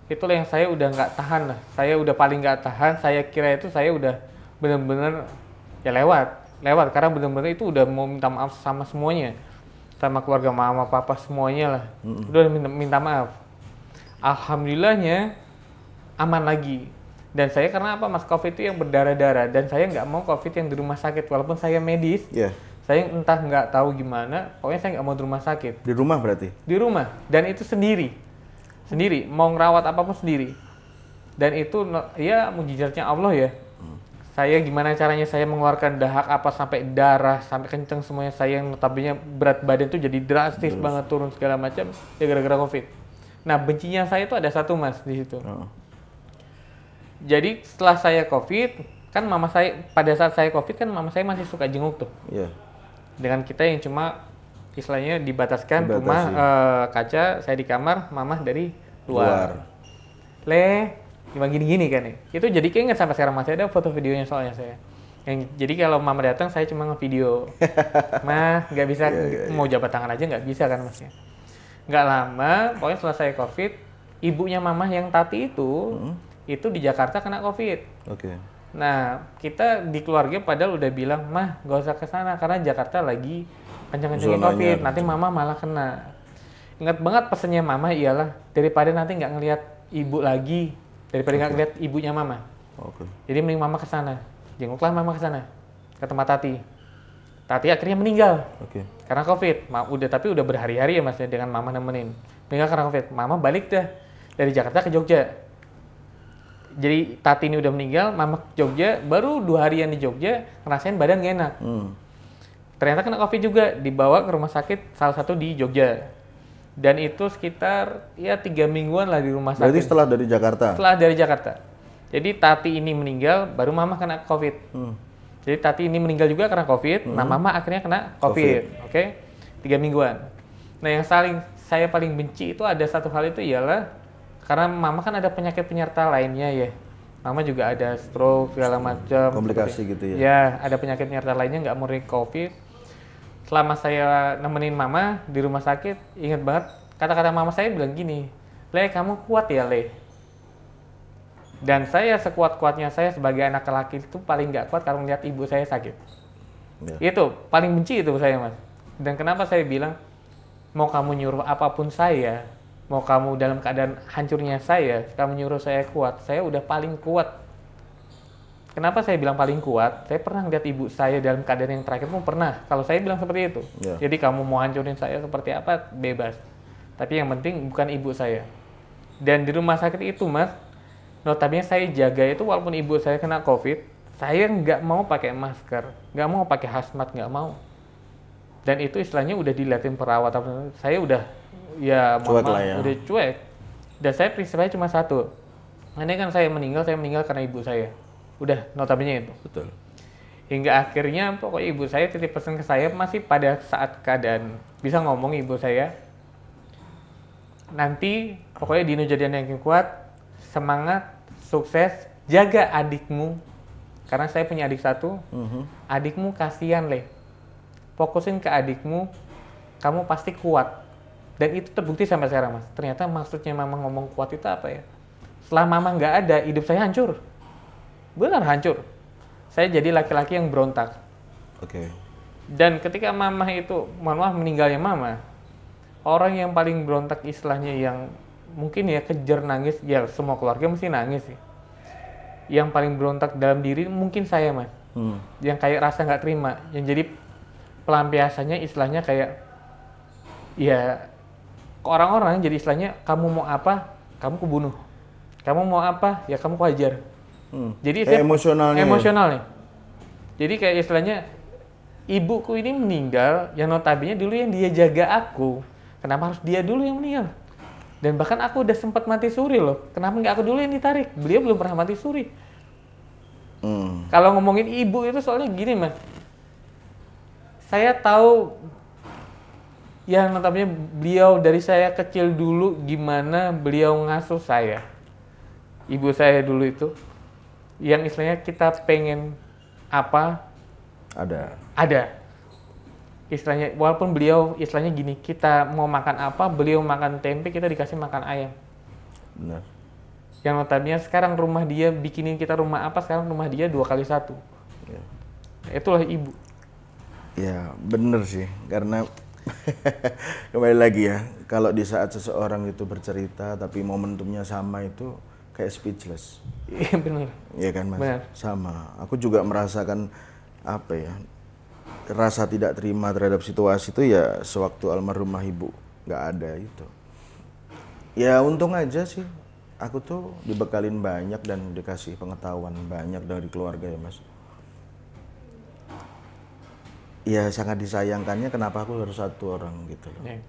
itulah yang saya udah nggak tahan lah. Saya udah paling nggak tahan. Saya kira itu saya udah bener-bener ya lewat karena bener-bener itu udah mau minta maaf sama semuanya, sama keluarga mama, papa semuanya lah. Udah minta maaf. Alhamdulillahnya aman lagi. Dan saya karena apa Mas, COVID itu yang berdarah-darah dan saya nggak mau COVID yang di rumah sakit walaupun saya medis. Iya. Saya entah nggak tahu gimana, pokoknya saya nggak mau di rumah sakit. Di rumah berarti? Di rumah dan itu sendiri mau ngerawat apapun sendiri. Dan itu ya mujizatnya Allah ya. Saya gimana caranya saya mengeluarkan dahak apa sampai darah sampai kenceng semuanya, saya yang notabene berat badan tuh jadi drastis banget turun segala macam ya gara-gara COVID. Nah, bencinya saya itu ada satu Mas di situ. Jadi setelah saya COVID kan mama saya pada saat saya COVID kan mama saya masih suka jenguk tuh. Iya. Dengan kita yang cuma istilahnya dibataskan rumah kaca, saya di kamar, mama dari luar. Cuma gini-gini kan ya. Itu jadi keinget sampai sekarang masih ada foto videonya soalnya saya. Jadi kalau mama datang saya cuma ngevideo. Mah nggak bisa mau jabat tangan aja nggak bisa kan masnya. Nggak lama, pokoknya setelah saya COVID, ibunya mama yang Tati itu di Jakarta kena COVID. Oke. Nah, kita di keluarga padahal udah bilang, mah gak usah ke sana karena Jakarta lagi kencang-kencangnya COVID, nanti mama malah kena. Ingat banget pesannya mama ialah daripada nanti nggak ngelihat ibu lagi, daripada nggak ngelihat ibunya mama. Jadi mending mama ke sana. Jenguklah mama ke sana, ke tempat Tati. Tati akhirnya meninggal karena COVID. Tapi udah berhari-hari ya Mas dengan mama nemenin. Meninggal karena COVID. Mama balik dah dari Jakarta ke Jogja. Jadi Tati ini udah meninggal, mama ke Jogja, baru 2 harian di Jogja ngerasain badan gak enak. Ternyata kena COVID juga, dibawa ke rumah sakit salah satu di Jogja. Dan itu sekitar ya 3 mingguan lah di rumah sakit. Berarti setelah dari Jakarta? Setelah dari Jakarta. Jadi Tati ini meninggal, baru mama kena COVID. Jadi Tati ini meninggal juga karena COVID, nah mama akhirnya kena COVID. Oke? 3 mingguan. Nah yang saya paling benci itu ada satu hal itu ialah karena mama kan ada penyakit penyerta lainnya ya. Mama juga ada stroke segala macam. Komplikasi gitu ya? Ya, ada penyakit penyerta lainnya nggak murni COVID. Selama saya nemenin mama di rumah sakit, ingat banget kata-kata mama saya bilang gini, Le, kamu kuat ya, Le. Dan saya sekuat-kuatnya saya sebagai anak laki itu paling nggak kuat kalau melihat ibu saya sakit. Itu, paling benci itu saya Mas. Dan kenapa saya bilang, mau kamu nyuruh apapun saya, mau kamu dalam keadaan hancurnya saya, kamu nyuruh saya kuat, saya udah paling kuat. Kenapa saya bilang paling kuat? Saya pernah lihat ibu saya dalam keadaan yang terakhir pun pernah. Kalau saya bilang seperti itu. Jadi kamu mau hancurin saya seperti apa, bebas. Tapi yang penting bukan ibu saya. Dan di rumah sakit itu Mas, notabene saya jaga itu walaupun ibu saya kena COVID, saya nggak mau pakai masker, nggak mau pakai hazmat, nggak mau. Dan itu istilahnya udah dilihatin perawat, saya udah ya udah cuek. Dan saya prinsipnya cuma satu. Ini kan saya meninggal karena ibu saya. Udah notabene itu. Betul. Hingga akhirnya pokoknya ibu saya titip pesan ke saya masih pada saat keadaan bisa ngomong ibu saya. nanti pokoknya Dino jadi anak yang kuat, semangat, sukses, jaga adikmu. Karena saya punya adik satu, adikmu kasihan Le. Fokusin ke adikmu, kamu pasti kuat. Dan itu terbukti sampai sekarang Mas. Ternyata maksudnya Mama ngomong kuat itu apa ya? Setelah Mama nggak ada, hidup saya hancur. Benar hancur. Saya jadi laki-laki yang berontak. Oke. Dan ketika Mama itu, mohon maaf meninggalnya Mama, orang yang paling berontak istilahnya yang mungkin ya kejar nangis, ya semua keluarga mesti nangis sih. Yang paling berontak dalam diri mungkin saya Mas. Yang kayak rasa nggak terima. Yang jadi pelampiasannya istilahnya kayak, ya orang-orang jadi istilahnya kamu mau apa, kamu kubunuh. Kamu mau apa, ya kamu kuhajar. Jadi saya emosionalnya. Emosional nih. Jadi kayak istilahnya ibuku ini meninggal, yang notabene dulu yang dia jaga aku. Kenapa harus dia dulu yang meninggal? Dan bahkan aku udah sempat mati suri loh. Kenapa nggak aku dulu yang ditarik? Beliau belum pernah mati suri. Kalau ngomongin ibu itu soalnya gini Mas. Saya tahu yang notabene beliau dari saya kecil dulu gimana beliau ngasuh saya. Ibu saya dulu itu yang istilahnya kita pengen apa ada. Istilahnya walaupun beliau istilahnya gini, kita mau makan apa, beliau makan tempe, kita dikasih makan ayam. Benar. Yang notabene sekarang rumah dia bikinin kita rumah apa, sekarang rumah dia 2x1. Ya. Itulah ibu. Ya bener sih, karena kembali lagi ya, kalau di saat seseorang itu bercerita tapi momentumnya sama itu kayak speechless. Iya benar. Iya kan Mas? Benar. Sama. Aku juga merasakan apa ya, rasa tidak terima terhadap situasi itu ya sewaktu almarhumah ibu nggak ada itu. Ya untung aja sih, aku tuh dibekalin banyak dan dikasih pengetahuan banyak dari keluarga ya Mas. Ya sangat disayangkannya kenapa aku harus satu orang gitu loh. Yeah.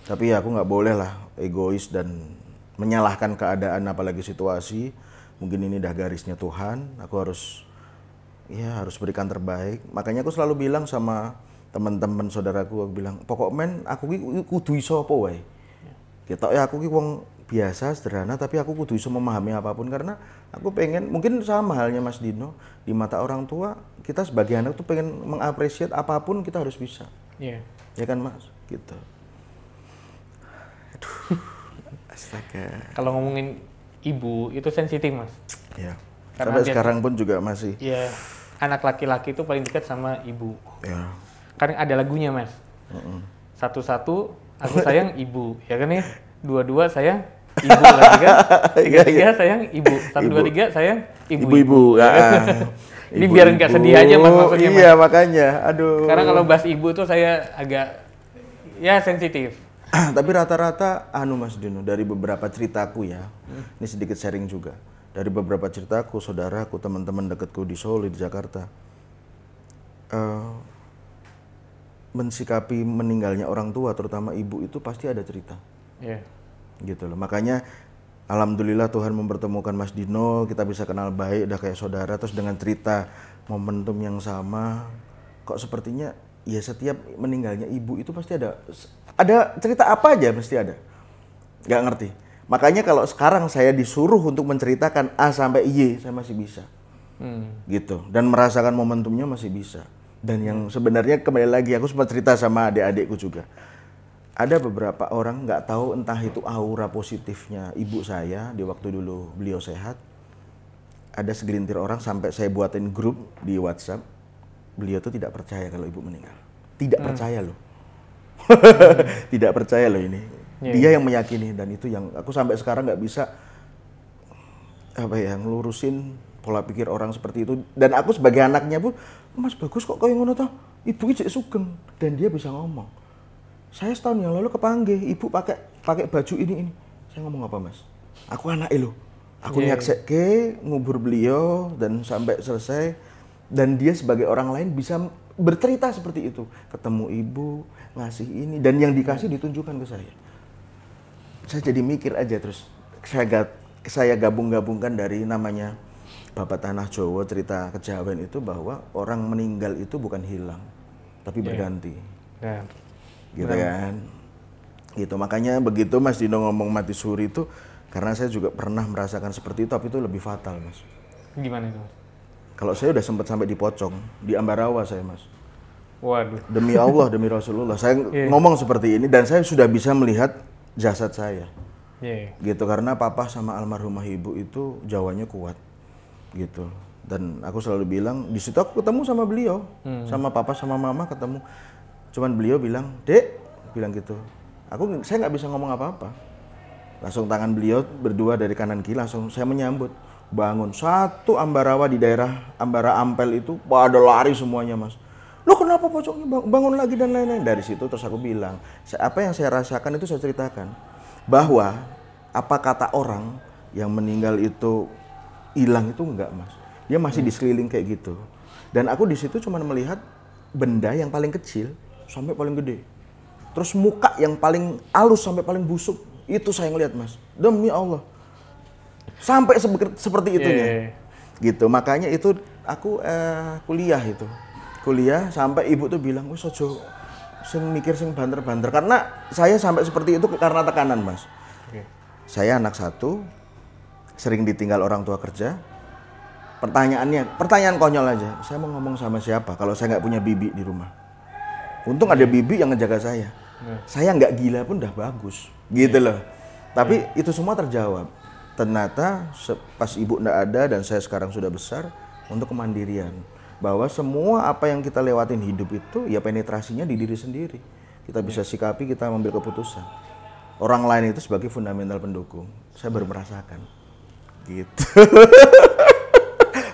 Tapi ya aku nggak boleh lah egois dan menyalahkan keadaan apalagi situasi. Mungkin ini dah garisnya Tuhan, aku harus berikan terbaik. Makanya aku selalu bilang sama teman-teman saudaraku, aku bilang, pokok men aku kudu iso apa wae. Ketok ya aku ki wong biasa sederhana tapi aku kudu iso memahami apapun karena aku pengen, mungkin sama halnya Mas Dino, di mata orang tua kita sebagai anak tuh pengen mengapresiasi apapun kita harus bisa. Iya. Ya kan Mas? Gitu. Aduh. Astaga. Kalau ngomongin ibu itu sensitif Mas. Iya. Sampai sekarang pun juga masih. Iya. Anak laki-laki itu paling dekat sama ibu. Iya. Kan ada lagunya Mas. Satu-satu aku sayang ibu, ya kan ya? Dua-dua sayang ibu lagi kan? Tiga sayang ibu. 1, 2, 3 sayang ibu-ibu. Ini biar nggak sedih aja Mas maksudnya. Iya Mas. Makanya, aduh. Karena kalau bahas ibu tuh saya agak ya sensitif. Tapi rata-rata Mas Dino, dari beberapa ceritaku ya, ini sedikit sharing juga. Dari beberapa ceritaku, saudaraku, teman-teman dekatku di Solo, di Jakarta, mensikapi meninggalnya orang tua, terutama ibu itu pasti ada cerita. Yeah. Gitu loh. Makanya alhamdulillah Tuhan mempertemukan Mas Dino, kita bisa kenal baik, udah kayak saudara, terus dengan cerita momentum yang sama, kok sepertinya ya setiap meninggalnya ibu itu pasti ada cerita apa aja mesti ada. Nggak ngerti. Makanya kalau sekarang saya disuruh untuk menceritakan A sampai Y, saya masih bisa. Gitu. Dan merasakan momentumnya masih bisa. Dan yang sebenarnya kembali lagi, aku sempat cerita sama adik-adikku juga. Ada beberapa orang nggak tahu entah itu aura positifnya ibu saya di waktu dulu beliau sehat. Ada segelintir orang sampai saya buatin grup di WhatsApp. Beliau tuh tidak percaya kalau ibu meninggal. Tidak percaya loh. Tidak percaya loh ini. Dia yang meyakini dan itu yang aku sampai sekarang nggak bisa ngelurusin pola pikir orang seperti itu. Dan aku sebagai anaknya pun, Mas bagus kok kayak ngono toh. Ibu ijek sugeng dan dia bisa ngomong. Saya setahun yang lalu kepanggih, ibu pakai baju ini. Saya ngomong apa Mas? Aku anaknya loh. Aku nyakseke ngubur beliau dan sampai selesai. Dan dia sebagai orang lain bisa bercerita seperti itu. Ketemu ibu, ngasih ini dan yang dikasih ditunjukkan ke saya. Saya jadi mikir aja terus saya gabung-gabungkan dari namanya Bapak Tanah Jawa, cerita kejawen itu bahwa orang meninggal itu bukan hilang tapi berganti. Gitu kan. Gitu, makanya begitu Mas Dino ngomong mati suri itu, karena saya juga pernah merasakan seperti itu, tapi itu lebih fatal Mas. Gimana itu, Mas? Kalau saya udah sempat sampai di pocong, di Ambarawa saya Mas. Waduh. Demi Allah, demi Rasulullah, saya ngomong seperti ini dan saya sudah bisa melihat jasad saya. Gitu, karena papa sama almarhumah ibu itu Jawanya kuat. Gitu. Dan aku selalu bilang, di situ aku ketemu sama beliau, sama papa sama mama ketemu. Cuman beliau bilang, "Dek," bilang gitu. Saya nggak bisa ngomong apa-apa. Langsung tangan beliau berdua dari kanan kiri, langsung saya menyambut. Bangun satu Ambarawa di daerah Ambara Ampel itu pada lari semuanya Mas. "Lo kenapa pocongnya bangun lagi dan lain-lain?" Dari situ terus aku bilang, apa yang saya rasakan itu saya ceritakan. Bahwa apa kata orang yang meninggal itu hilang itu enggak Mas. Dia masih di sekeliling kayak gitu. Dan aku di situ cuma melihat benda yang paling kecil sampai paling gede. Terus muka yang paling halus sampai paling busuk. Itu saya ngeliat Mas. Demi Allah. Sampai seperti itunya. Gitu. Makanya itu aku kuliah itu. Kuliah sampai ibu tuh bilang, "Wis aja sing mikir sing banter-banter." Karena saya sampai seperti itu karena tekanan Mas. Saya anak satu, sering ditinggal orang tua kerja. Pertanyaan konyol aja. Saya mau ngomong sama siapa kalau saya nggak punya bibi di rumah? Untung ada bibi yang ngejaga saya. Saya nggak gila pun udah bagus, gitu loh. Tapi itu semua terjawab. Ternyata pas ibu nggak ada dan saya sekarang sudah besar, untuk kemandirian. Bahwa semua apa yang kita lewatin hidup itu ya penetrasinya di diri sendiri. Kita bisa sikapi, kita ambil keputusan. Orang lain itu sebagai fundamental pendukung. Saya baru merasakan. Gitu.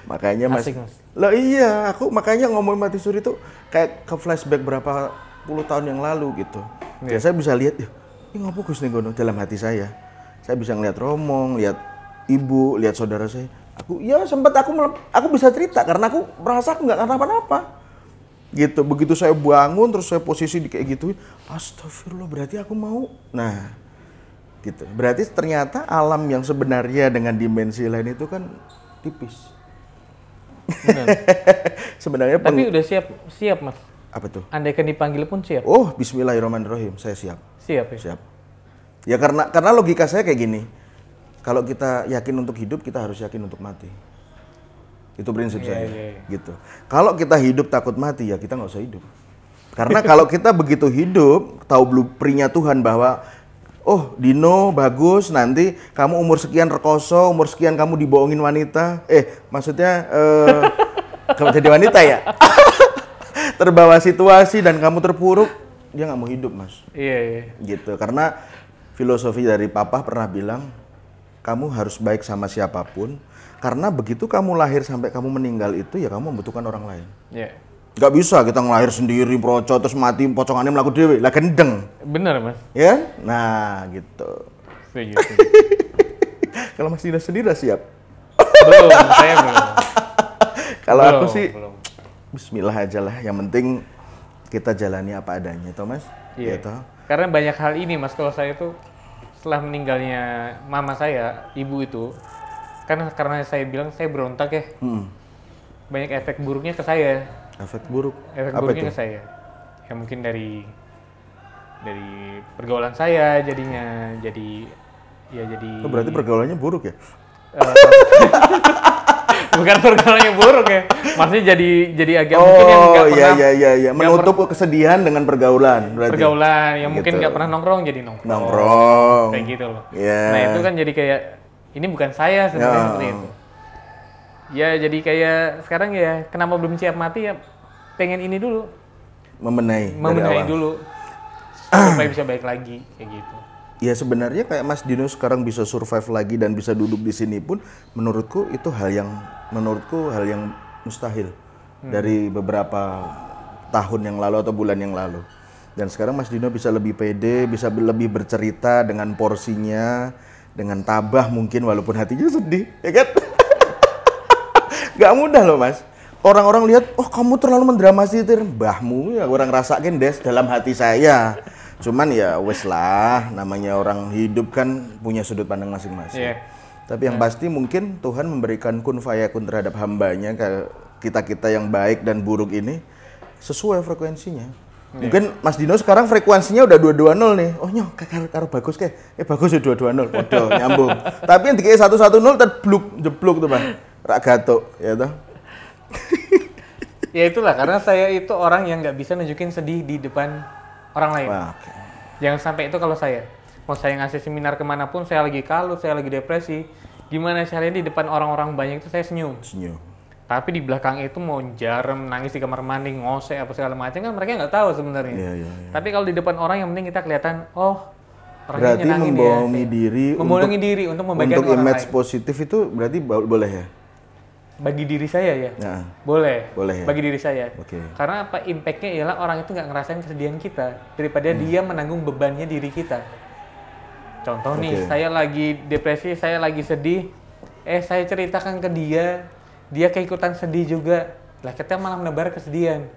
Makanya Mas. Loh iya, aku makanya ngomong mati suri itu kayak ke flashback berapa puluh tahun yang lalu gitu. Ya saya bisa lihat, ini ngapa Gus ning kono dalam hati saya. Saya bisa ngelihat Romo, lihat ibu, lihat saudara saya. Aku bisa cerita karena aku merasa aku nggak kenapa-napa. Gitu. Begitu saya bangun terus saya posisi di kayak gitu, astagfirullah, berarti aku mau. Nah, gitu. Berarti ternyata alam yang sebenarnya dengan dimensi lain itu kan tipis. Sebenarnya tapi udah siap Mas. Apa tuh? Andaikan dipanggil pun siap. Oh, bismillahirrahmanirrahim, saya siap. Siap ya? Siap. Ya karena logika saya kayak gini. Kalau kita yakin untuk hidup, kita harus yakin untuk mati. Itu prinsip saya. Gitu. Kalau kita hidup takut mati, ya kita nggak usah hidup. Karena kalau kita begitu hidup, tahu blueprint-nya Tuhan bahwa oh, Dino bagus, nanti kamu umur sekian rekoso, umur sekian kamu dibohongin wanita. Maksudnya kamu jadi wanita ya? Terbawa situasi dan kamu terpuruk, dia nggak mau hidup Mas. Iya. Gitu, karena filosofi dari Papa pernah bilang, kamu harus baik sama siapapun, karena begitu kamu lahir sampai kamu meninggal itu, ya kamu membutuhkan orang lain. Iya. Gak bisa kita ngelahir sendiri, proco, terus mati, pocongannya melaku dewe, lah gendeng. Bener Mas. Ya? Nah, gitu. Setuju. Kalau Mas Dino sendiri udah siap? Belum, saya belum. Kalau aku sih, bismillah aja lah. Yang penting kita jalani apa adanya, toh Mas? Iya. Gitu. Karena banyak hal ini Mas, kalau saya tuh setelah meninggalnya mama saya, ibu itu, karena saya bilang saya berontak ya. Banyak efek buruknya ke saya. Efek buruk? Efek apa buruknya itu? ke saya. Ya mungkin dari pergaulan saya jadinya jadi. Oh, berarti pergaulannya buruk ya? Bukan pergaulannya buruk ya. Maksudnya jadi agak mungkin yang nggak pernah. Iya. Menutup kesedihan dengan pergaulan berarti. Pergaulan yang gitu. mungkin nggak pernah nongkrong jadi nongkrong. Nongkrong. Kayak gitu loh. Yeah. Nah itu kan jadi kayak ini bukan saya sebenarnya seperti itu. Ya jadi kayak sekarang ya kenapa belum siap mati ya pengen ini dulu. Membenahi dulu. Supaya bisa baik lagi kayak gitu. Ya sebenarnya kayak Mas Dino sekarang bisa survive lagi dan bisa duduk di sini pun menurutku itu hal yang mustahil dari beberapa tahun yang lalu atau bulan yang lalu. Dan sekarang Mas Dino bisa lebih pede, bisa lebih bercerita dengan porsinya, dengan tabah mungkin walaupun hatinya sedih, ya kan? Gak mudah loh Mas. Orang-orang lihat, oh kamu terlalu mendramatisir, mbahmu ya orang rasakin des dalam hati saya. Cuman ya wes lah, namanya orang hidup kan punya sudut pandang masing-masing. Yeah. Tapi yang pasti mungkin Tuhan memberikan kun fayakun terhadap hambanya, kita-kita yang baik dan buruk ini sesuai frekuensinya. Mungkin Mas Dino sekarang frekuensinya udah 220 nih. Oh nyoh, karo bagus ke. Bagus ya 220, podo nyambung. Tapi yang dikira 110 terbluk jeblok tuh, Bang. Rak gatuk, ya toh. Ya itulah, karena saya itu orang yang nggak bisa nunjukin sedih di depan orang lain. Wah, okay. Jangan sampai itu kalau saya. Mau saya ngasih seminar kemanapun, saya lagi kalut, saya lagi depresi. Gimana caranya di depan orang-orang banyak itu saya senyum. Senyum. Tapi di belakang itu mau jarem, nangis di kamar mandi, ngosek apa segala macam kan mereka nggak tahu sebenarnya. Iya. Tapi kalau di depan orang yang penting kita kelihatan, oh orangnya Berarti nyenangin membohongi ya. diri Membohongi diri untuk membagikan untuk orang image lain. positif itu berarti boleh ya? Bagi diri saya ya? Nah, boleh ya? Bagi diri saya. Oke. Karena apa? Impact-nya ialah orang itu nggak ngerasain kesedihan kita daripada dia menanggung bebannya diri kita. Contoh nih, saya lagi depresi, saya lagi sedih, saya ceritakan ke dia keikutan sedih juga. Lah kita malah menebar kesedihan.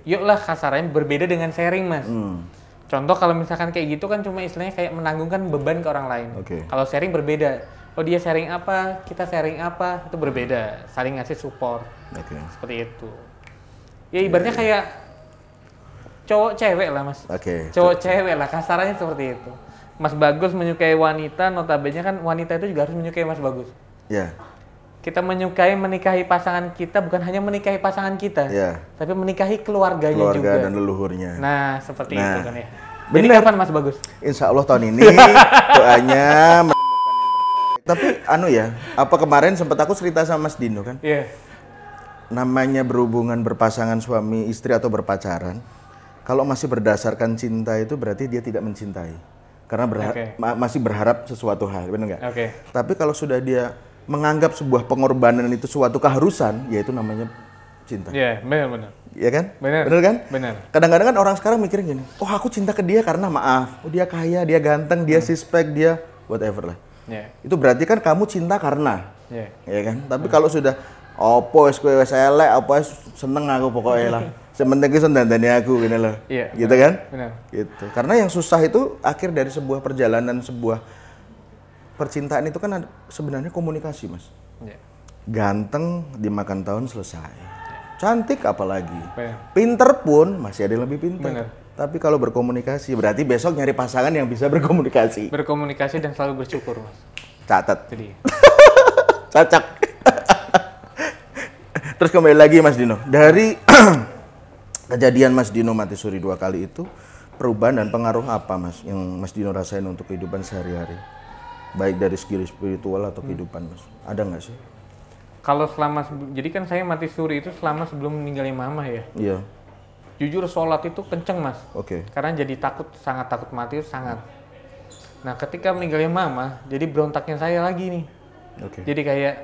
Yuklah kasarnya berbeda dengan sharing, Mas. Contoh kalau misalkan kayak gitu kan cuma istilahnya kayak menanggungkan beban ke orang lain. Kalau sharing berbeda. Oh dia sharing apa, kita sharing apa, itu berbeda. Saling ngasih support. Seperti itu. Ya ibaratnya kayak cowok cewek lah, Mas. Cowok cewek lah, kasarnya seperti itu. Mas Bagus menyukai wanita, notabene kan wanita itu juga harus menyukai Mas Bagus. Iya. Kita menikahi pasangan kita bukan hanya menikahi pasangan kita, tapi menikahi keluarganya juga. Keluarga dan leluhurnya. Nah, seperti itu kan ya. Bener. Jadi kapan Mas Bagus? Insya Allah tahun ini doanya menemukan yang terbaik. Tapi apa kemarin sempat aku cerita sama Mas Dino kan? Iya. Namanya berhubungan berpasangan suami istri atau berpacaran, kalau masih berdasarkan cinta itu berarti dia tidak mencintai. Karena masih berharap sesuatu hal, benar nggak? Tapi kalau sudah dia menganggap sebuah pengorbanan itu suatu keharusan, yaitu namanya cinta. Iya, benar. Iya kan? Benar kan? Benar. Kadang-kadang kan orang sekarang mikir gini, oh aku cinta ke dia karena maaf, oh dia kaya, dia ganteng, dia suspek, dia whatever lah. Itu berarti kan kamu cinta karena, ya kan? Tapi kalau sudah, opo kowe wis elek, apa seneng aku pokoknya lah. Sementing ki sendandani aku gini loh. Gitu kan? Benar. Gitu. Karena yang susah itu akhir dari sebuah perjalanan, sebuah percintaan itu kan sebenarnya komunikasi, Mas. Ganteng dimakan tahun selesai. Cantik apalagi. Pinter pun masih ada yang lebih pinter. Tapi kalau berkomunikasi berarti besok nyari pasangan yang bisa berkomunikasi. Berkomunikasi dan selalu bersyukur, Mas. Catat. Jadi. Cocok. Terus kembali lagi Mas Dino. Dari kejadian Mas Dino mati suri 2 kali itu, perubahan dan pengaruh apa Mas yang Mas Dino rasain untuk kehidupan sehari-hari? Baik dari segi spiritual atau kehidupan Mas. Ada nggak sih? Kalau jadi kan saya mati suri itu selama sebelum meninggalnya mama ya. Iya. Jujur sholat itu kenceng Mas. Karena jadi sangat takut mati itu sangat. Nah ketika meninggalnya mama, jadi berontaknya saya lagi nih. Jadi kayak,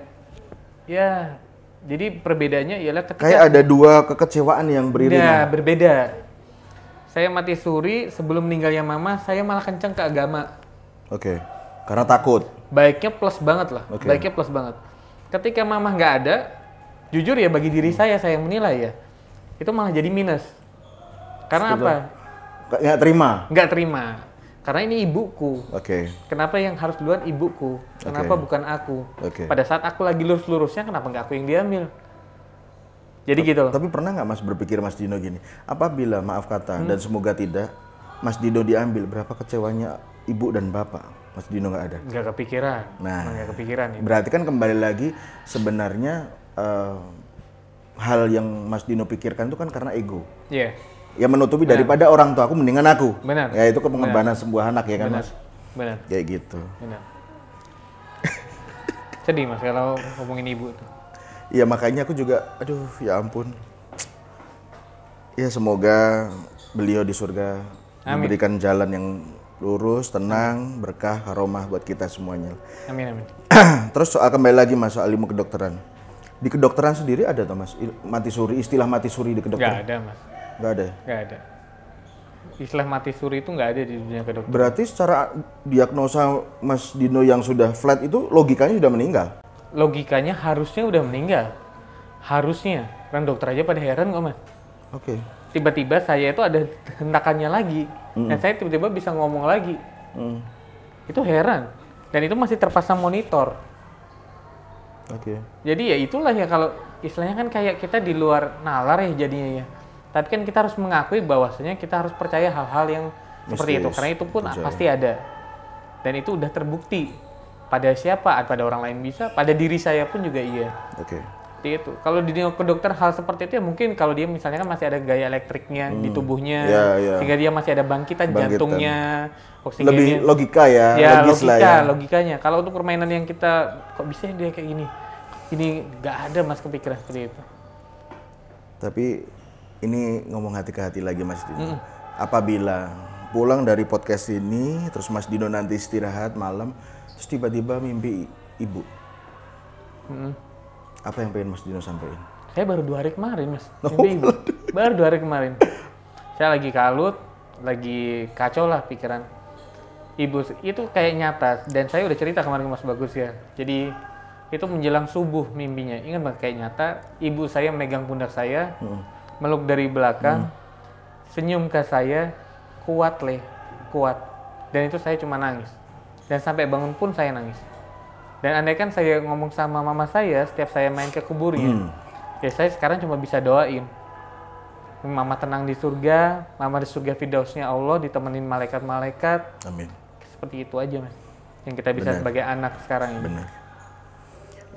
jadi perbedaannya ialah ketika kayak ada 2 kekecewaan yang beriringan. Ya, berbeda. Saya mati suri sebelum meninggalnya mama, saya malah kenceng ke agama. Karena takut. Baiknya plus banget lah. Baiknya plus banget. Ketika mama nggak ada, jujur ya bagi diri saya yang menilai ya, itu malah jadi minus. Karena apa? Nggak terima. Nggak terima. Karena ini ibuku. Kenapa yang harus duluan ibuku? Kenapa bukan aku? Pada saat aku lagi lurus-lurusnya, kenapa nggak aku yang diambil? Jadi gitu loh. Tapi pernah nggak Mas berpikir Mas Dino gini, apabila maaf kata dan semoga tidak, Mas Dino diambil, berapa kecewanya ibu dan bapak? Mas Dino nggak ada? Nggak kepikiran. Nggak kepikiran. Berarti kan kembali lagi sebenarnya hal yang Mas Dino pikirkan itu kan karena ego. Ya menutupi daripada orang tua aku mendingan aku. Ya itu pengorbanan sebuah anak ya kan Mas. Kayak gitu. Sedih Mas kalau ngomongin ibu itu. Iya makanya aku juga, aduh ya ampun. Ya semoga beliau di surga memberikan jalan yang lurus, tenang, berkah, karomah buat kita semuanya. Amin. Terus soal kembali lagi Mas soal ilmu kedokteran. Di kedokteran sendiri ada tuh Mas mati suri, istilah mati suri di kedokteran? Nggak ada Mas. Nggak ada? Nggak ada. Istilah mati suri itu nggak ada di dunia kedokteran. Berarti secara diagnosa Mas Dino yang sudah flat itu logikanya sudah meninggal? Logikanya harusnya udah meninggal. Harusnya. Kan dokter aja pada heran kok Mas. Tiba-tiba saya itu ada hentakannya lagi. Dan saya tiba-tiba bisa ngomong lagi. Itu heran. Dan itu masih terpasang monitor. Jadi ya itulah ya kalau istilahnya kan kayak kita di luar nalar ya jadinya ya. Tapi kan kita harus mengakui bahwasanya kita harus percaya hal-hal yang seperti itu, karena itu pun pasti ada. Dan itu udah terbukti. Pada siapa? Pada orang lain bisa, pada diri saya pun juga iya. Oke. Seperti itu. Kalau di ke dokter hal seperti itu ya mungkin kalau dia misalnya kan masih ada gaya elektriknya di tubuhnya, sehingga dia masih ada bangkitan jantungnya, oksigennya. Lebih logika ya, logis logika, lah ya. logikanya. Kalau untuk permainan yang kita, kok bisa dia kayak gini? Ini nggak ada Mas kepikiran seperti itu. Tapi ini ngomong hati ke hati lagi Mas Dino. Apabila pulang dari podcast ini, terus Mas Dino nanti istirahat malam, terus tiba-tiba mimpi ibu. Apa yang pengen Mas Dino sampaikan? Saya baru 2 hari kemarin Mas, mimpi ibu. Baru 2 hari kemarin. Saya lagi kalut, lagi kacau lah pikiran. Ibu itu kayak nyata, dan saya udah cerita kemarin ke Mas Bagus ya. Jadi itu menjelang subuh mimpinya. Ingat banget kayak nyata, ibu saya megang pundak saya, meluk dari belakang, senyum ke saya, kuat. Dan itu saya cuma nangis. Dan sampai bangun pun saya nangis. Dan andai kan saya ngomong sama mama saya setiap saya main ke kuburnya, ya saya sekarang cuma bisa doain. Mama tenang di surga, mama di surga firdausnya Allah, ditemenin malaikat-malaikat. Amin. Seperti itu aja Mas, yang kita bisa sebagai anak sekarang ini. Benar.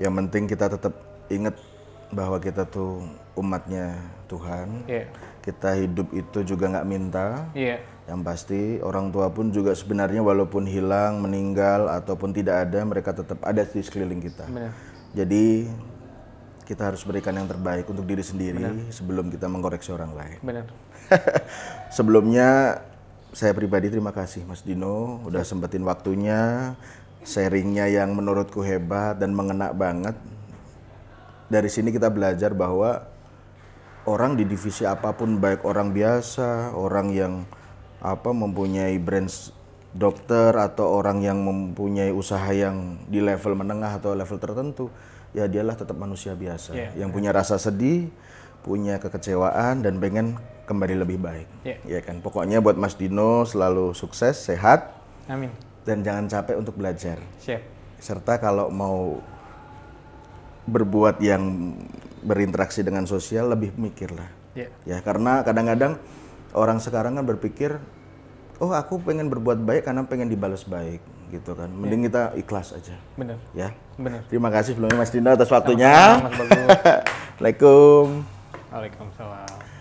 Yang penting kita tetap ingat bahwa kita tuh umatnya Tuhan. Kita hidup itu juga nggak minta. Yang pasti orang tua pun juga sebenarnya walaupun hilang, meninggal ataupun tidak ada, mereka tetap ada di sekeliling kita. Benar. Jadi kita harus berikan yang terbaik untuk diri sendiri sebelum kita mengkoreksi orang lain. Benar. Sebelumnya saya pribadi terima kasih Mas Dino udah sempetin waktunya, sharingnya yang menurutku hebat dan mengena banget. Dari sini kita belajar bahwa orang di divisi apapun, baik orang biasa, orang yang mempunyai brand dokter atau orang yang mempunyai usaha yang di level menengah atau level tertentu, ya dialah tetap manusia biasa yang punya rasa sedih, punya kekecewaan dan pengen kembali lebih baik. Ya kan. Pokoknya buat Mas Dino selalu sukses, sehat. Amin. Dan jangan capek untuk belajar. Siap. Serta kalau mau berbuat yang berinteraksi dengan sosial lebih mikirlah. Ya karena kadang-kadang orang sekarang kan berpikir, oh aku pengen berbuat baik karena pengen dibalas baik, gitu kan. Mending kita ikhlas aja. Benar. Ya. Benar. Terima kasih sebelumnya Mas Dino atas waktunya. Assalamualaikum. Waalaikumsalam.